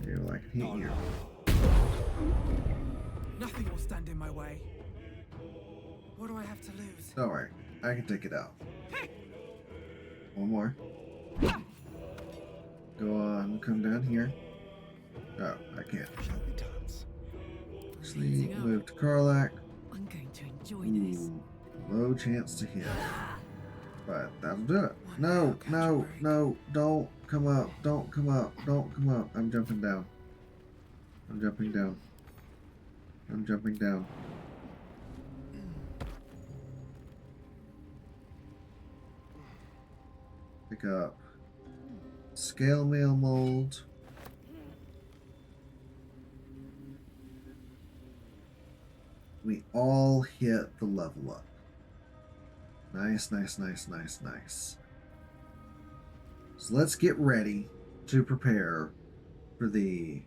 A: Maybe I can hit you.
O: Nothing will stand in my way. What do I have to lose?
A: Don't worry. I can take it out. One more. Go on, come down here. Oh, I can't. Actually, move to Karlach.
C: I'm going to enjoy this.
A: Low chance to hit. But that'll do it. No, no, no, don't come up, don't come up, don't come up. I'm jumping down. I'm jumping down. I'm jumping down. Pick up scale mail mold. We all hit the level up. Nice, nice, nice, nice, nice. So let's get ready to prepare for the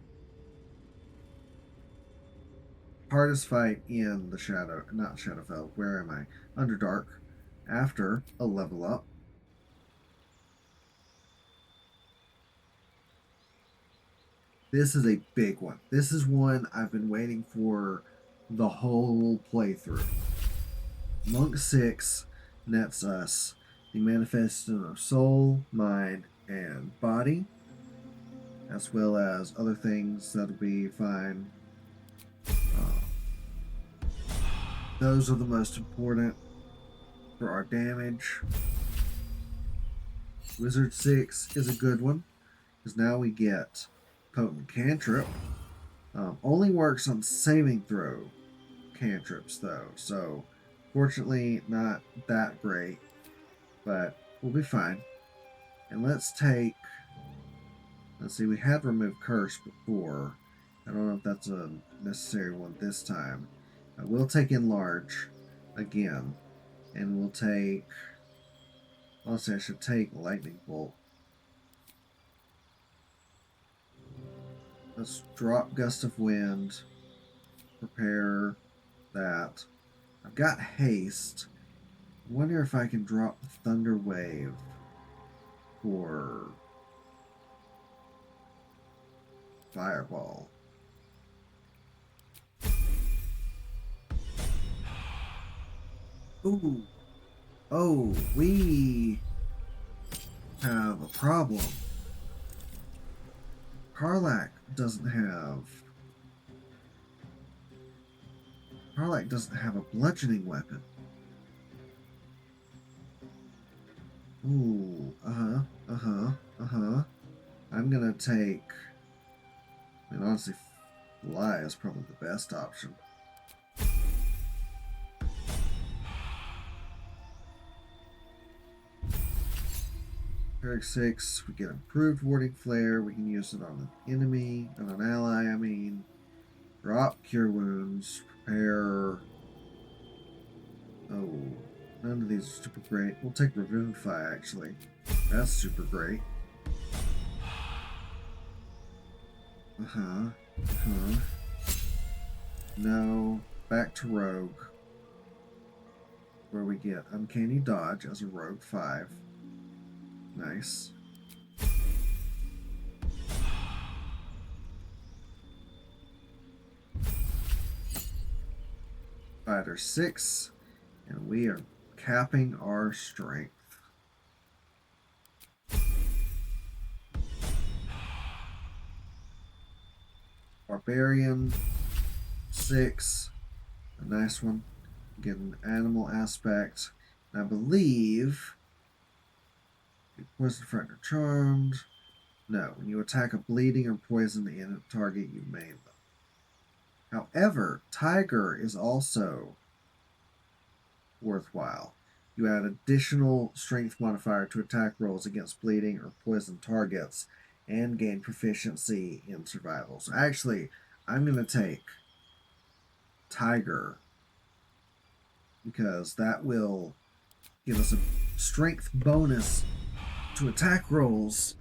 A: hardest fight in the not Shadowfell, where am I? Underdark, after a level up. This is a big one. This is one I've been waiting for the whole playthrough. Monk 6 nets us the manifestation of soul, mind, and body, as well as other things that'll be fine. Those are the most important. for our damage. Wizard 6 is a good one, because now we get Potent Cantrip. Only works on saving throw cantrips, though, so fortunately not that great, but we'll be fine. And let's see, we had Remove Curse before. I don't know if that's a necessary one this time. We'll take Enlarge again, and we'll take, honestly, I should take Lightning Bolt. Let's drop Gust of Wind, prepare that. I've got Haste. I wonder if I can drop the Thunder Wave for Fireball. Ooh. Oh, we have a problem. Karlach doesn't have a bludgeoning weapon. Ooh, I'm gonna take, I mean, honestly, Fly is probably the best option. Cleric 6, we get improved warding flare. We can use it on an enemy, on an ally, I mean. Drop Cure Wounds, prepare. Oh, none of these are super great. We'll take Revivify, actually. That's super great. No, back to Rogue, where we get Uncanny Dodge as a Rogue 5. Nice. Fighter 6, and we are capping our strength. Barbarian 6, a nice one. Get an animal aspect. And I believe Poison, Frightened, or Charmed. No, when you attack a bleeding or poison in a target, you maim them. However, Tiger is also worthwhile. You add additional strength modifier to attack rolls against bleeding or poison targets and gain proficiency in survival. So actually, I'm going to take Tiger because that will give us a strength bonus to attack rolls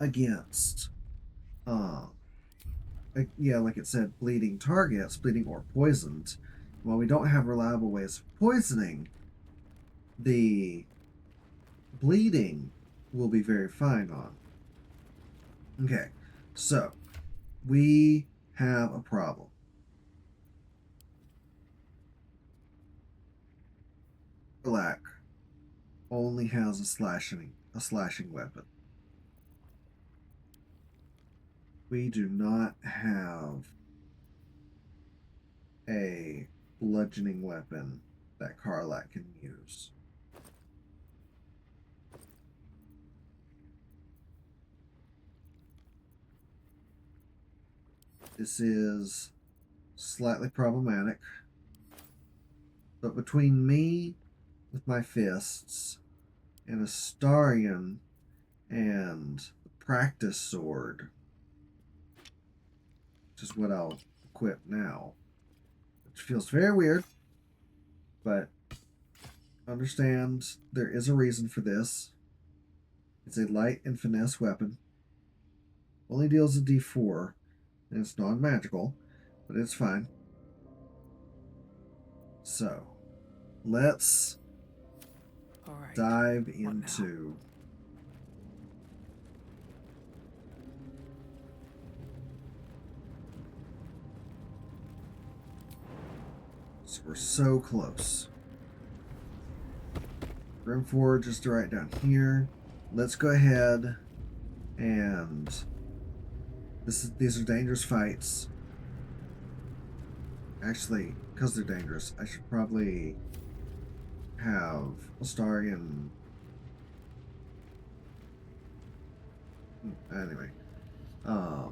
A: against, yeah, like it said, bleeding targets, bleeding or poisoned. While we don't have reliable ways of poisoning, the bleeding will be very fine on. Okay, so we have a problem. Black only has a slashing weapon. We do not have a bludgeoning weapon that Karlach can use. This is slightly problematic, but between me with my fists and Astarion and the practice sword, which is what I'll equip now, which feels very weird, but understand there is a reason for this. It's a light and finesse weapon. Only deals a d4, and it's non-magical, but it's fine. So, let's dive into so we're so close. Grymforge is right down here. Let's go ahead and these are dangerous fights. Actually, because they're dangerous, I should probably have Astarion. Anyway, I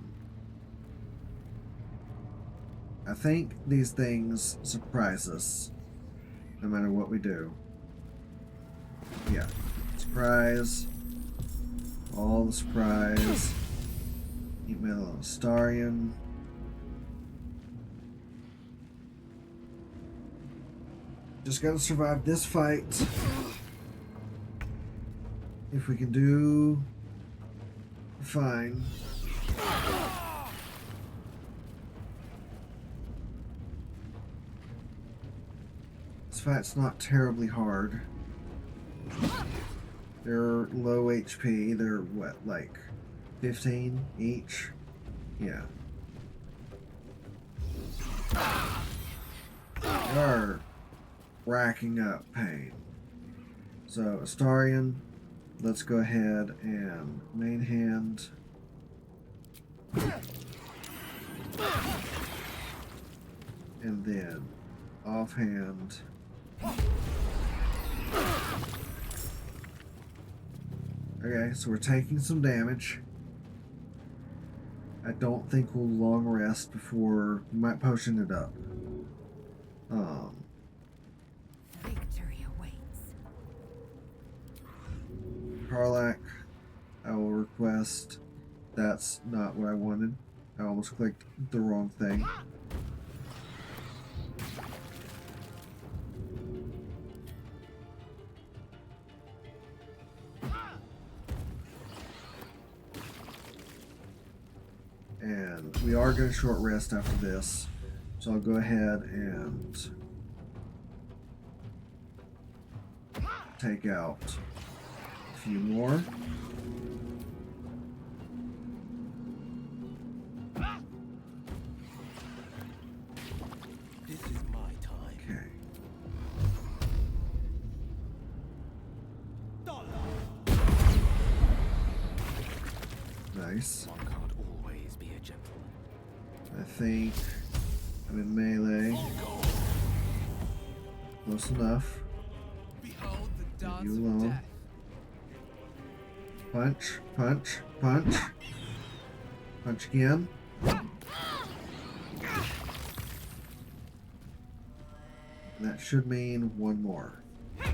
A: think these things surprise us no matter what we do. Yeah, surprise, all the surprise. Email on Astarion. Just gotta survive this fight. If we can do, fine. This fight's not terribly hard. They're low HP. They're what, like 15 each? Yeah. They are racking up pain. So, Astarion, let's go ahead and main hand. And then offhand. Okay, so we're taking some damage. I don't think we'll long rest before we might potion it up.
J: Victory awaits.
A: Karlach, I will request. That's not what I wanted. I almost clicked the wrong thing. And we are going to short rest after this. So I'll go ahead and take out a few more.
M: This is my time.
A: Okay. Nice.
H: One can't always be a gentleman.
A: I think I'm in melee. Close enough.
L: Behold the
A: Leave
L: dance
A: you
L: of
A: alone.
L: death.
A: Punch, punch, punch. Punch again. And that should mean one more.
L: I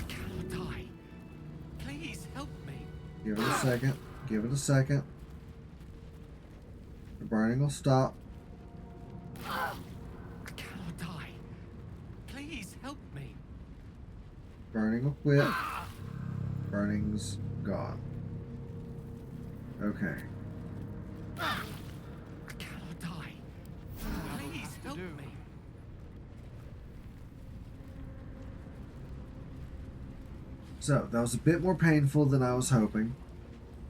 L: cannot die. Please help me.
A: Give it a second. Give it a second. The burning will stop.
L: I cannot die. Please help me.
A: Burning will quit. Burning's gone. Okay.
L: I cannot die. Please help me.
A: So, that was a bit more painful than I was hoping,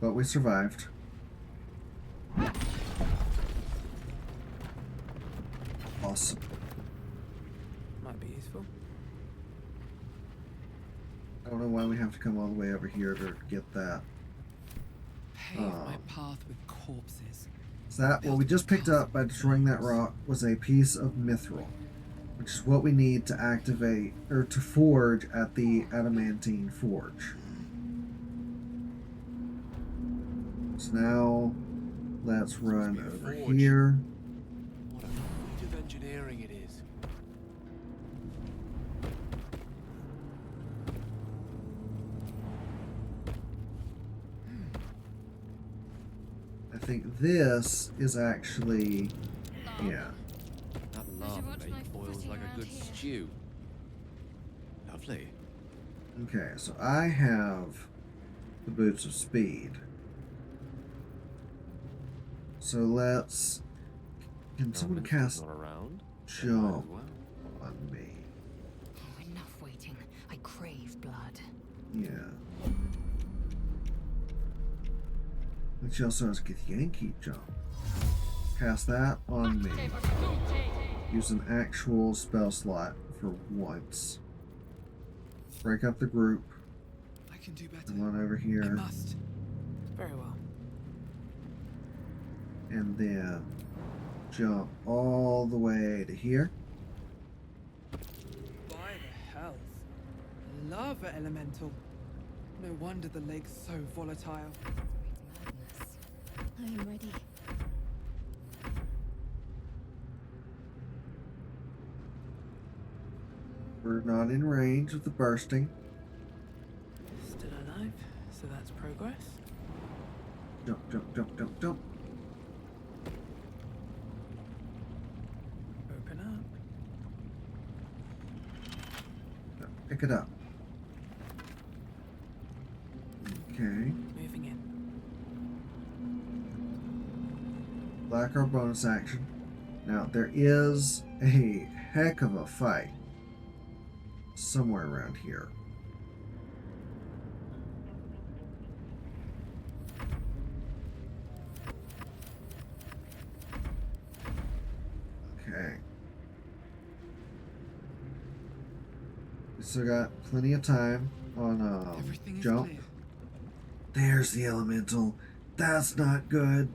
A: but we survived. Awesome.
O: Might be useful.
A: I don't know why we have to come all the way over here to get that.
O: Pave my path with corpses.
A: So that, what we just picked up by destroying that rock was a piece of mithril, which is what we need to activate, or to forge at the adamantine forge. So now, let's run over here.
M: What a feat of engineering it is.
A: I think this is actually, yeah.
M: That lava lake boils like a good stew. Lovely.
A: Okay, so I have the boots of speed. So let's. Can someone cast
M: around?
A: jump on me?
J: Oh, enough waiting. I crave blood.
A: Yeah. And she also has Githyanki jump. Cast that on me. Use an actual spell slot for once. Break up the group.
L: I can do better.
A: And run over
L: I
A: here.
L: must.
O: Very well.
A: And then jump all the way to here.
O: lava elemental. No wonder the lake's so volatile.
J: I am ready.
A: We're not in range of the bursting.
O: Still alive, so that's progress.
A: Jump, jump, jump, jump, jump.
O: Open up.
A: Pick it up. Okay.
O: Moving in.
A: Black our bonus action. Now, there is a heck of a fight somewhere around here. Okay. We still got plenty of time on jump.
O: Clear.
A: There's the elemental. That's not good.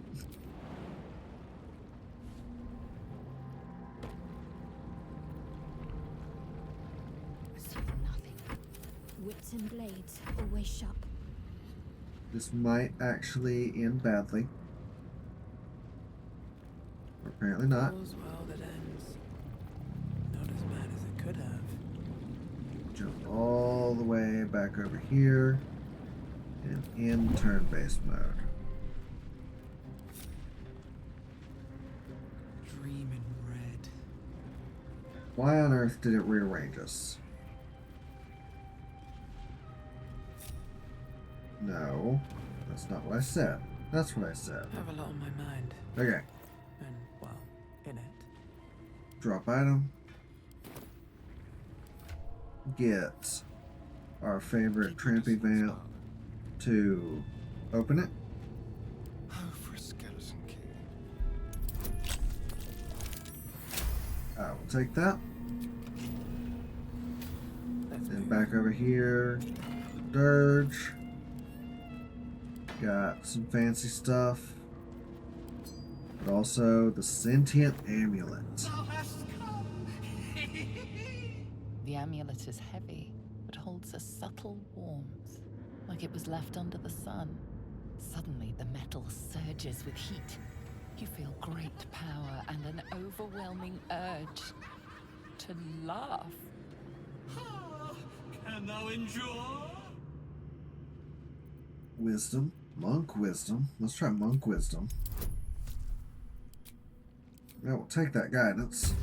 J: Wits and blades, always sharp.
A: This might actually end badly. Or apparently not.
O: All's well that ends. Not as bad as it could have.
A: Jump all the way back over here and in turn-based mode.
O: Dream in red.
A: Why on earth did it rearrange us? No, that's not what I said. That's what I said.
O: I have a lot on my mind.
A: Okay.
O: And, well, in it.
A: Drop item. Get our favorite trampy vamp to open it.
I: Oh, for a skeleton key.
A: I will take that. And back over here, dirge. Got some fancy stuff, but also the sentient amulet.
F: The amulet is heavy, but holds a subtle warmth, like it was left under the sun. Suddenly, the metal surges with heat. You feel great power and an overwhelming urge to laugh.
P: Can thou endure?
A: Wisdom. Monk wisdom. Let's try monk wisdom. Yeah, we'll take that guidance.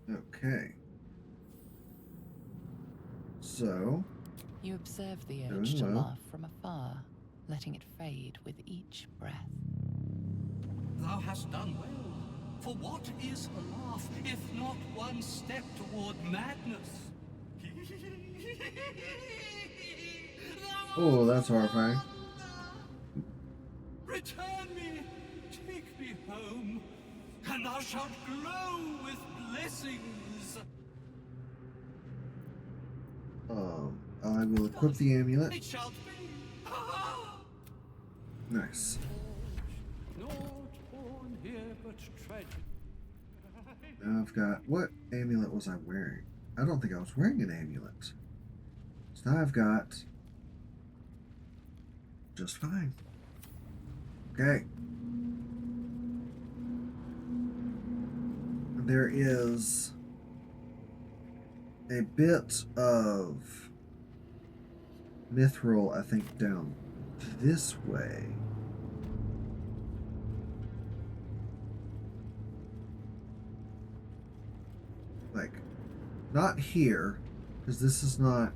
A: Okay. So.
F: You observe the
A: Doing
F: urge to
A: well.
F: laugh from afar, letting it fade with each breath.
P: Thou hast done well. For what is a laugh, if not one step toward madness?
A: Oh, that's horrifying.
P: Return me, take me home, and thou shalt glow with blessings.
A: I will equip the amulet.
P: It shall be.
A: Nice.
P: Not born here, but tragic.
A: Now I've got, what amulet was I wearing? I don't think I was wearing an amulet. So now I've got just fine. Okay. There is a bit of mithril, I think, down this way. Like, not here, because this is not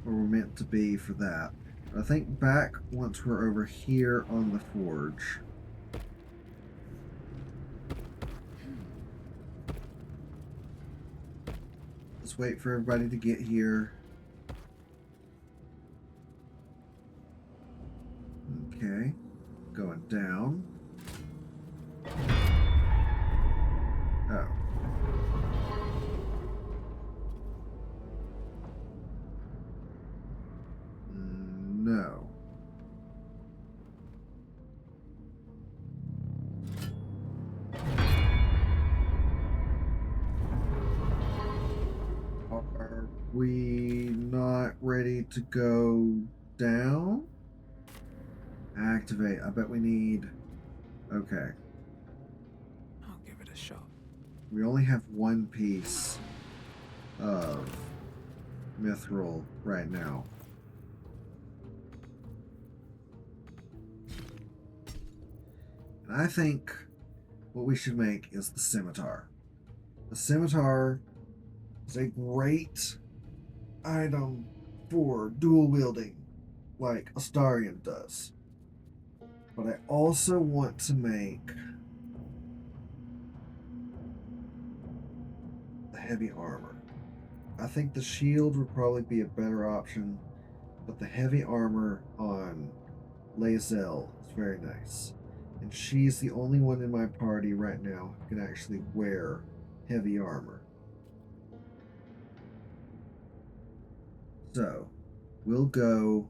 A: where we're meant to be for that. But I think back once we're over here on the forge. Let's wait for everybody to get here. Okay, going down. Oh. No. we not ready to go down? Activate. I bet we need... Okay.
H: I'll give it a shot.
A: We only have one piece of mithril right now. And I think what we should make is the scimitar. The scimitar is a great item for dual wielding, like Astarion does. But I also want to make the heavy armor. I think the shield would probably be a better option, but the heavy armor on Lae'zel is very nice. And she's the only one in my party right now who can actually wear heavy armor. So, we'll go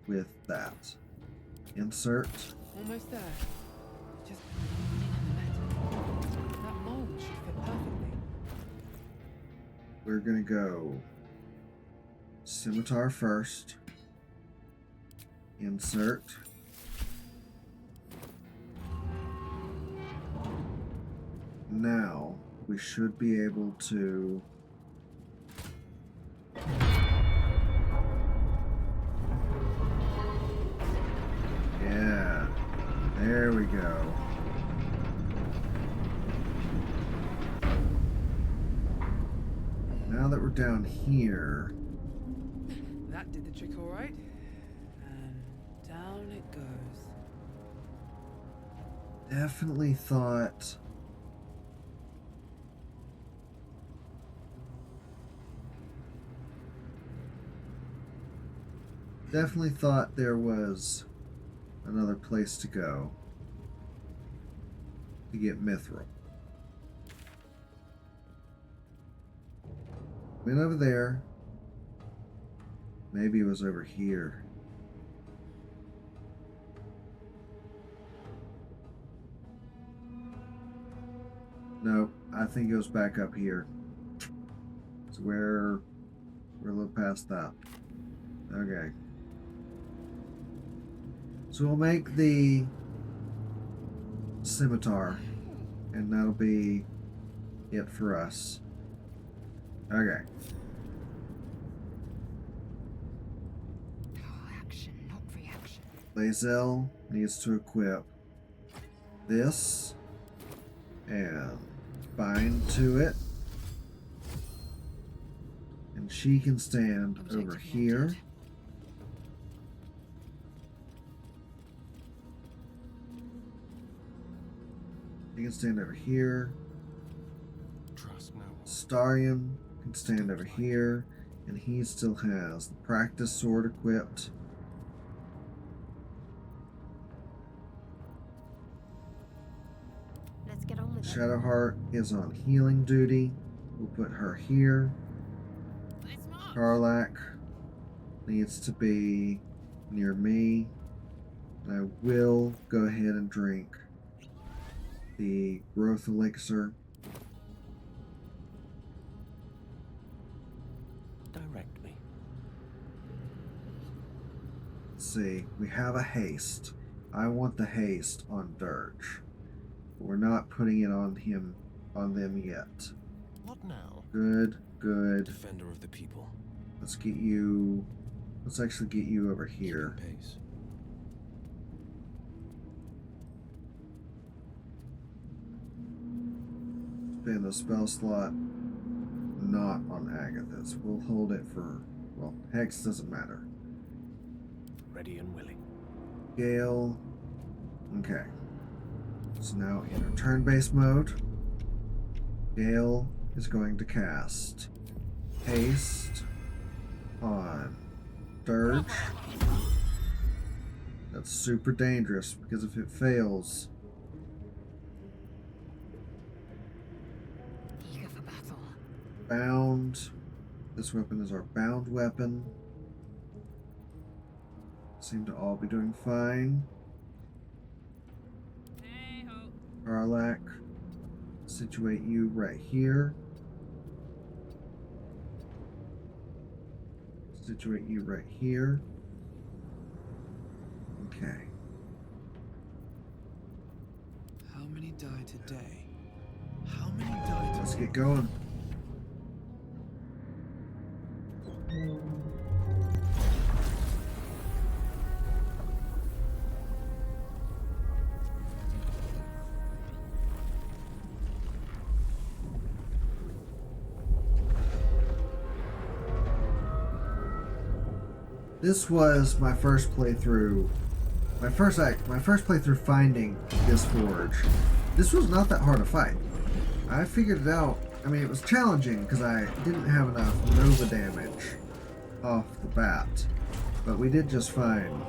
A: with that. Insert.
O: Almost there. Just that mold should fit perfectly.
A: We're gonna go scimitar first. Insert. Now we should be able to there we go. Now that we're down here,
O: That did the trick all right. And down it goes.
A: definitely thought there was another place to go to get mithril. Went over there. Maybe it was over here. Nope, I think it was back up here. So we're a little past that. Okay. So we'll make the scimitar, and that'll be it for us. Okay.
J: Action, not reaction.
A: Lae'zel needs to equip this and bind to it. And she can stand over here. She can stand over here.
I: Trust no one.
A: Astarion can stand over here, and he still has the practice sword equipped.
G: Let's get on with it.
A: Shadowheart is on healing duty. We'll put her here. Karlach needs to be near me. And I will go ahead and drink the growth elixir.
N: Direct me.
A: Let's see, we have a haste. I want the haste on Dirge. We're not putting it on them yet.
H: What now?
A: Good, good.
H: Defender of the people.
A: Let's actually get you over here.
H: Pace.
A: Spend the spell slot not on Agathis. We'll hold it for, well, Hex doesn't matter.
H: Ready and willing.
A: Gale. Okay. So now in our turn-based mode, Gale is going to cast Haste on Dirge. That's super dangerous because if it fails,
J: Eager for battle.
A: bound. This weapon is our bound weapon. Seem to all be doing fine. Karlach, situate you right here. Situate you right here. Okay.
L: How many died today? How many died today?
A: Let's get going. This was my first playthrough. My first playthrough finding this forge. This was not that hard to fight. I figured it out. I mean, it was challenging because I didn't have enough Nova damage off the bat, but we did just fine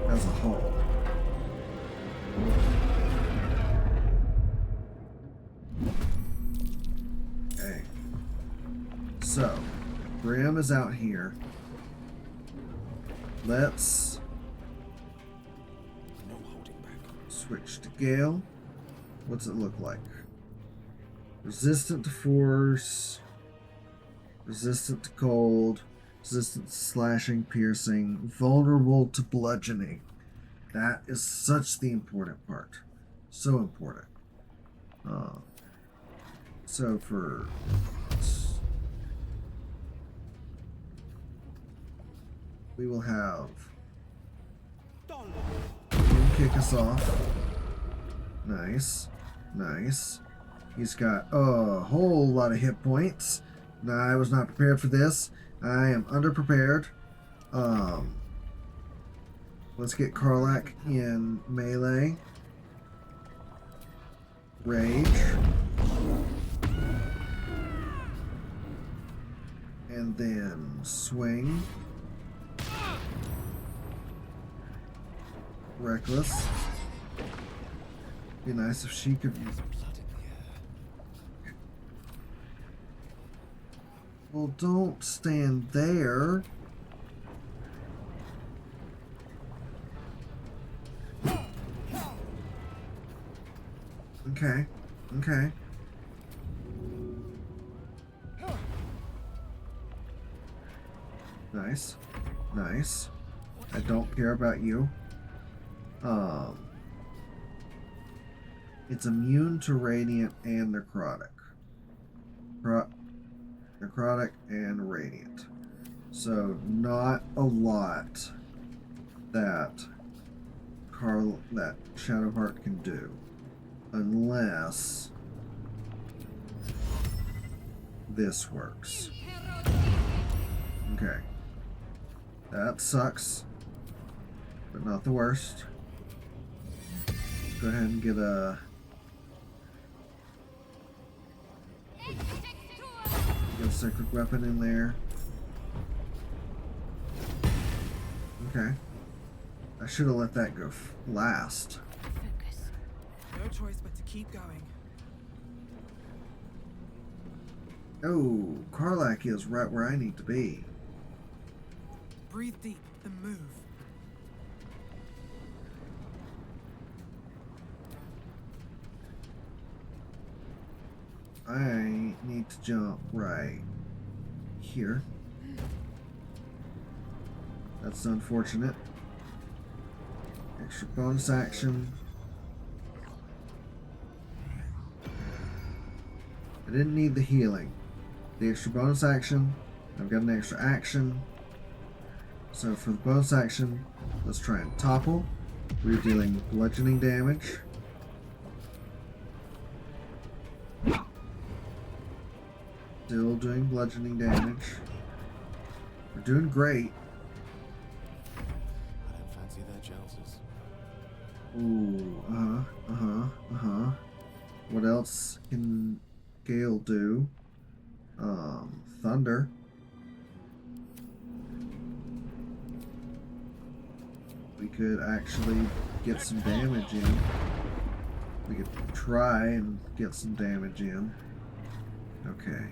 A: as a whole. Okay. So, Grim is out here. Let's switch to Gale. What's it look like? Resistant to force, resistant to cold, resistant to slashing, piercing, vulnerable to bludgeoning. That is such the important part. So important. So for we will have him kick us off. Nice. Nice. He's got a whole lot of hit points. Now, I was not prepared for this. I am underprepared. Let's get Karlach in melee. Rage. And then swing. Reckless. Be nice if she could. Well, don't stand there. Okay. Okay. Nice. Nice. I don't care about you. It's immune to radiant and necrotic. Necrotic and radiant. So not a lot that Shadowheart can do. Unless this works. Okay. That sucks. But not the worst. Let's go ahead and get a sacred weapon in there. Okay. I should have let that go last.
L: No choice but to keep going.
A: Oh, Karlach is right where I need to be.
L: Breathe deep and move.
A: I need to jump right here. That's unfortunate. Extra bonus action. I didn't need the healing. The extra bonus action, I've got an extra action. So for the bonus action, let's try and topple. We're dealing bludgeoning damage. Still doing bludgeoning damage. We're doing great.
M: I don't fancy their chances.
A: Ooh, What else can Gale do? Thunder. We could actually get some damage in. We could try and get some damage in. Okay.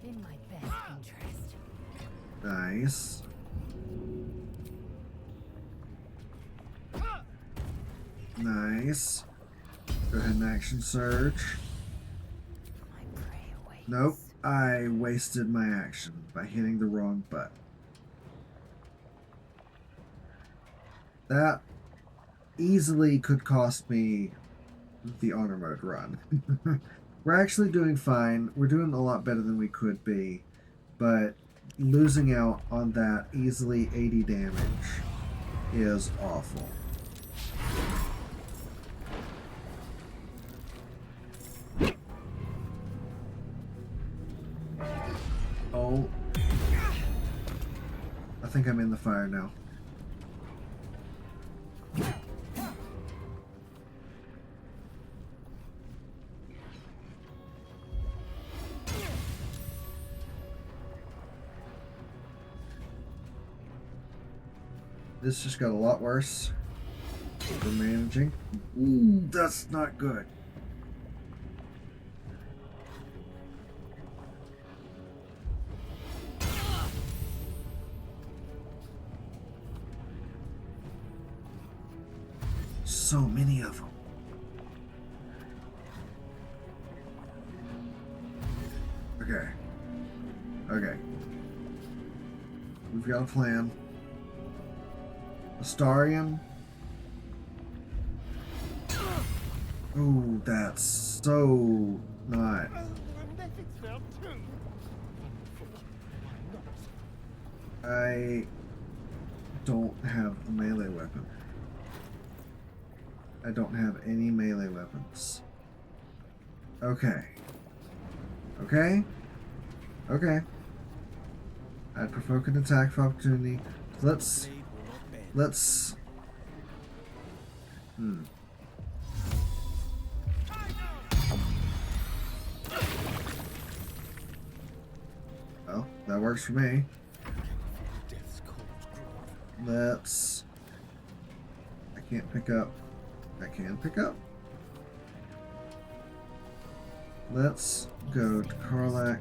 J: In my best interest.
A: Nice. Nice. Go ahead and action surge. Nope. I wasted my action by hitting the wrong button. That easily could cost me the honor mode run. We're actually doing fine. We're doing a lot better than we could be, but losing out on that easily 80 damage is awful. Oh. I think I'm in the fire now. This just got a lot worse for managing. Ooh, that's not good. So many of them. Okay. Okay. We've got a plan. Astarion. Ooh, that's so not. I don't have a melee weapon. I don't have any melee weapons. Okay. Okay? Okay. I'd provoke an attack of opportunity. Let's... Well, that works for me. Let's... I can't pick up. I can pick up. Let's go to Karlach.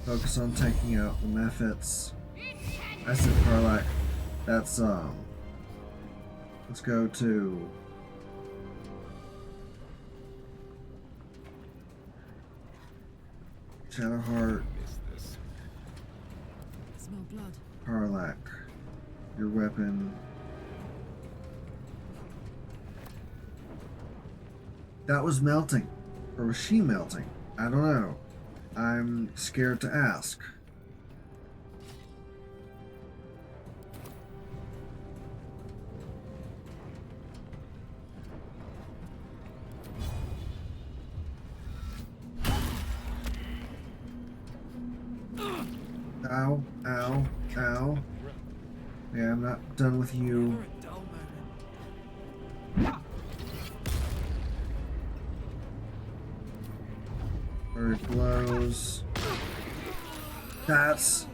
A: Focus on taking out the Mephits. I said Karlach. That's, let's go to... Shadowheart.
C: Smell blood.
A: Karlach. Your weapon. That was melting. Or was she melting? I don't know. I'm scared to ask. Ow, ow, ow. Yeah, I'm not done with you. Bird blows. That's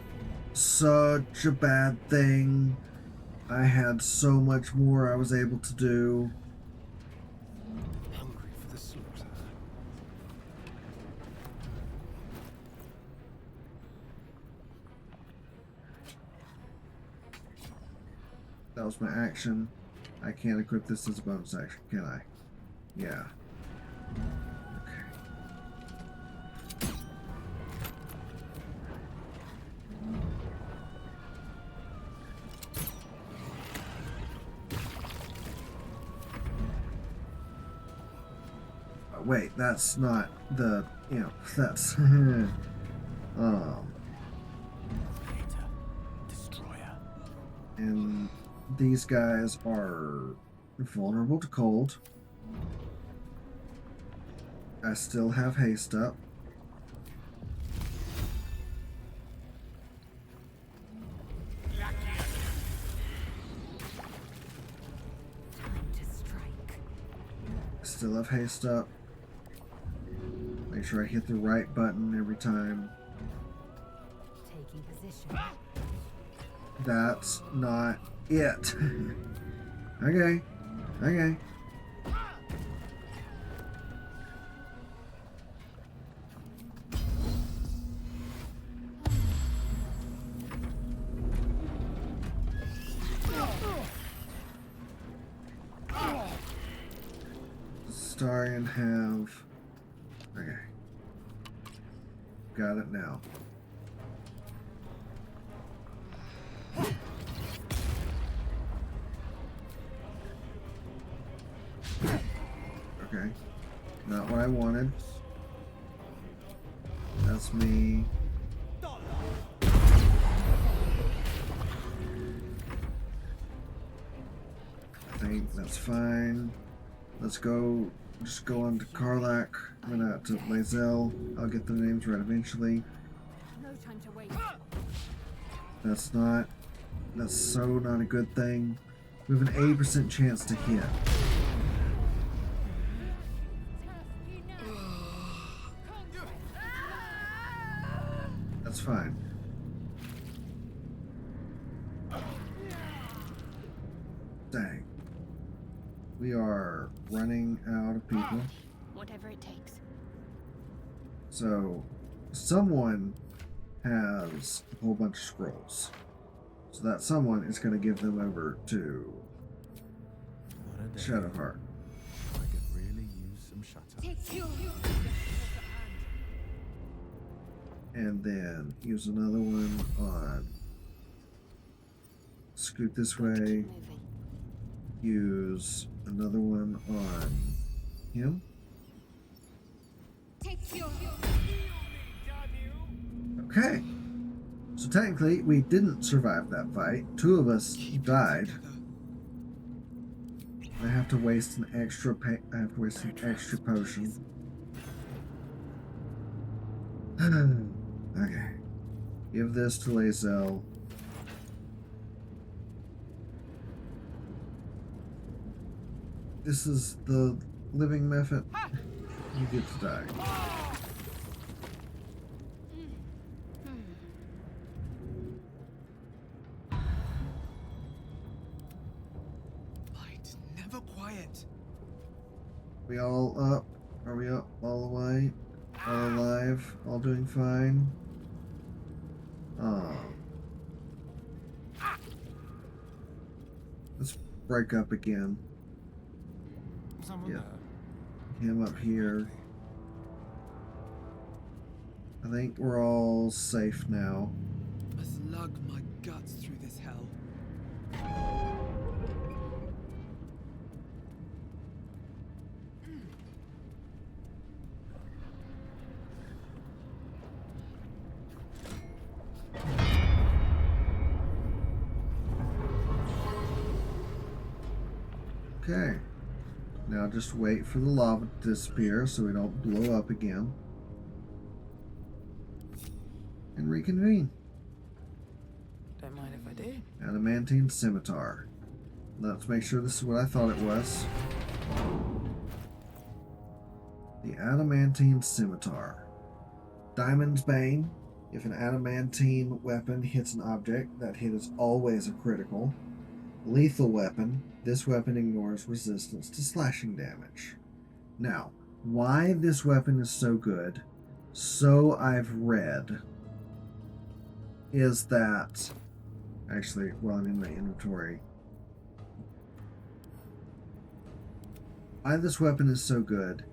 A: such a bad thing. I had so much more I was able to do.
I: Hungry for the slaughter.
A: That was my action. I can't equip this as a bonus action, can I? Yeah. Wait, that's not the, you know, that's, and these guys are vulnerable to cold. I still have haste up. Still have haste up. Make sure I hit the right button every time.
J: Taking position.
A: That's not it. Okay. Okay. Astarion have... Okay. got it now. Okay. Not what I wanted. That's me. I think that's fine. Let's go. Just go on to Karlak. I'm gonna to Lae'zel. I'll get the names right eventually.
J: No time to wait.
A: That's not. That's so not a good thing. We have an 80% chance to hit. That's fine. Dang. We are running out of people.
J: Whatever it takes.
A: So, someone has a whole bunch of scrolls. So that someone is going to give them over to Shadowheart.
B: I could really use some shutter.
A: And then use another one on Scoot this way. Use another one on him. Okay. So technically, we didn't survive that fight. 2 of us died. I have to waste an extra potion. Okay. Give this to Lae'zel. This is the living method. You get to die.
L: Light, never quiet.
A: We all up? Are we up all the way? All alive? All doing fine? Let's break up again. Get him up here. I think we're all safe now.
L: Must lug my guts through this hell.
A: Okay. Now just wait for the lava to disappear so we don't blow up again. And reconvene.
O: Don't mind if I do.
A: Adamantine scimitar. Let's make sure this is what I thought it was. The adamantine scimitar. Diamond's Bane. If an adamantine weapon hits an object, that hit is always a critical. Lethal weapon. This weapon ignores resistance to slashing damage. Now, why this weapon is so good, so I've read, is that... Actually, while I'm in my inventory... Why this weapon is so good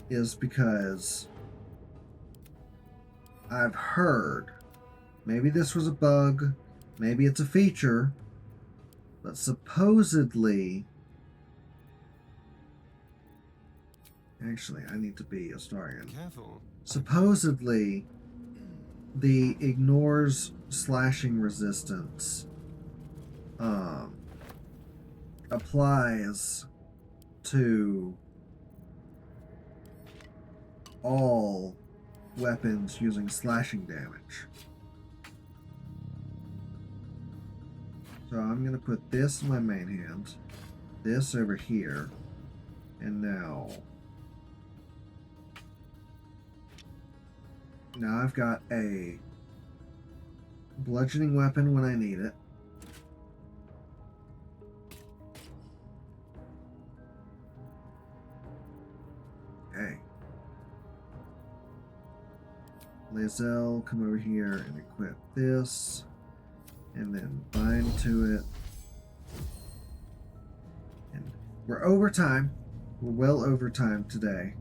A: is because I've heard, maybe this was a bug, maybe it's a feature, but supposedly, actually, I need to be a Astarian.
I: Careful.
A: Supposedly, the ignores slashing resistance applies to all weapons using slashing damage. So I'm going to put this in my main hand, this over here, and now I've got a bludgeoning weapon when I need it. Okay. Lae'zel, come over here and equip this. And then bind to it. And we're over time. We're well over time today.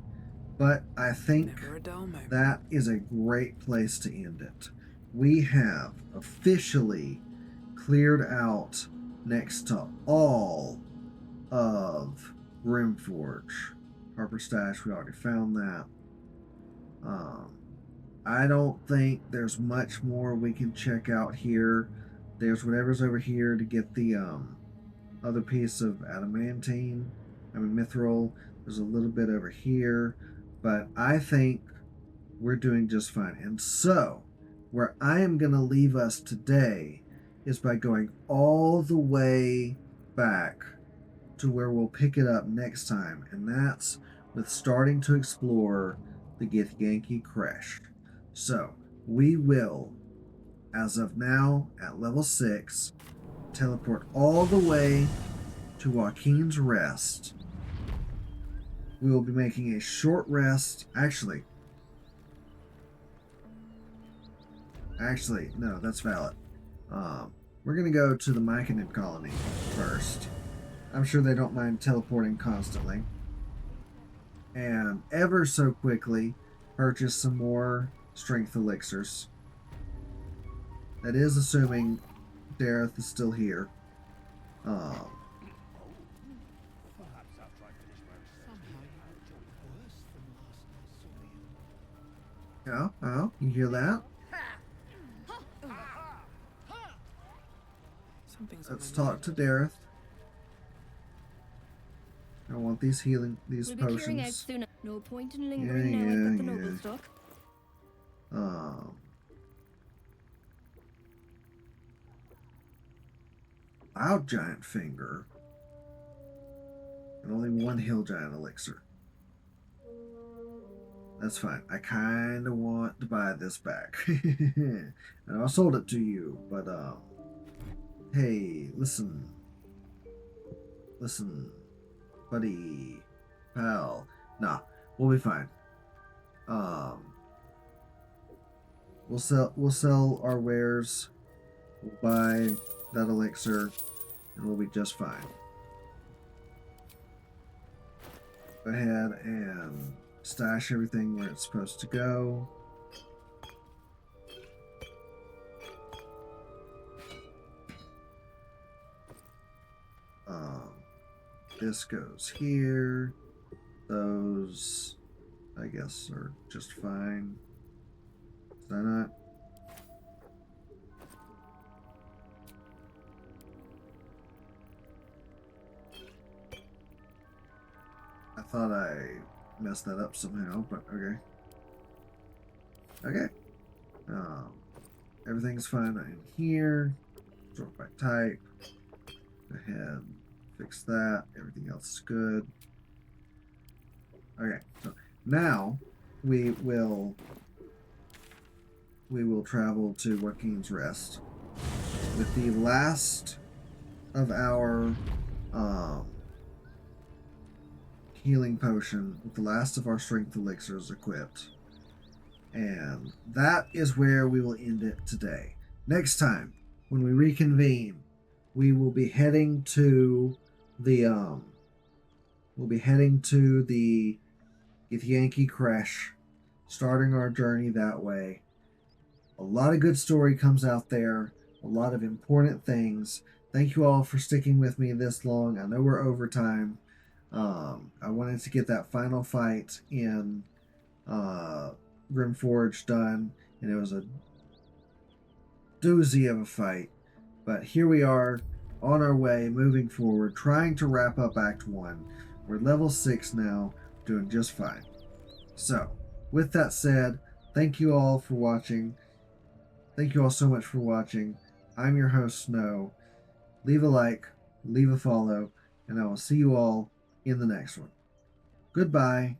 A: But I think
O: Never a dull moment.
A: that is a great place to end it. We have officially cleared out next to all of Grymforge. Harper Stash, we already found that. I don't think there's much more we can check out here. There's whatever's over here to get the other piece of adamantine. Mithril. There's a little bit over here. But I think we're doing just fine. And so, where I am going to leave us today is by going all the way back to where we'll pick it up next time. And that's with starting to explore the Githyanki Crèche. So, we will, as of now, at level 6, teleport all the way to Joaquin's Rest. We will be making a short rest. Actually, no, that's valid. We're going to go to the Myconid colony first. I'm sure they don't mind teleporting constantly. And ever so quickly, purchase some more strength elixirs. That is assuming Dareth is still here. Oh, you hear that? Let's talk to Dareth. I want these healing, these
Q: We'll be clearing out
A: potions.
Q: soon. No point in lingering now. I've got the noble stock.
A: Loud Giant Finger. And only one Hill Giant Elixir. That's fine. I kind of want to buy this back. And I sold it to you, but, hey, listen. Listen, buddy, pal. Nah, we'll be fine. We'll sell our wares. We'll buy that elixir, and we'll be just fine. Go ahead and stash everything where it's supposed to go. This goes here. Those, I guess, are just fine. Is that not? I thought I messed that up somehow, but okay. Okay. Everything's fine in here. Sort by type. Go ahead. Fix that. Everything else is good. Okay, so now we will travel to Joaquin's Rest with the last of our healing potion, with the last of our strength elixirs equipped. And that is where we will end it today. Next time, when we reconvene, we will be heading to the Githyanki Crèche, starting our journey that way. A lot of good story comes out there, a lot of important things. Thank you all for sticking with me this long. I know we're over time. I wanted to get that final fight in Grymforge done, and it was a doozy of a fight. But here we are, on our way, moving forward, trying to wrap up Act 1. We're level 6 now, doing just fine. So, with that said, thank you all for watching. Thank you all so much for watching. I'm your host, Snow. Leave a like, leave a follow, and I will see you all in the next one. Goodbye.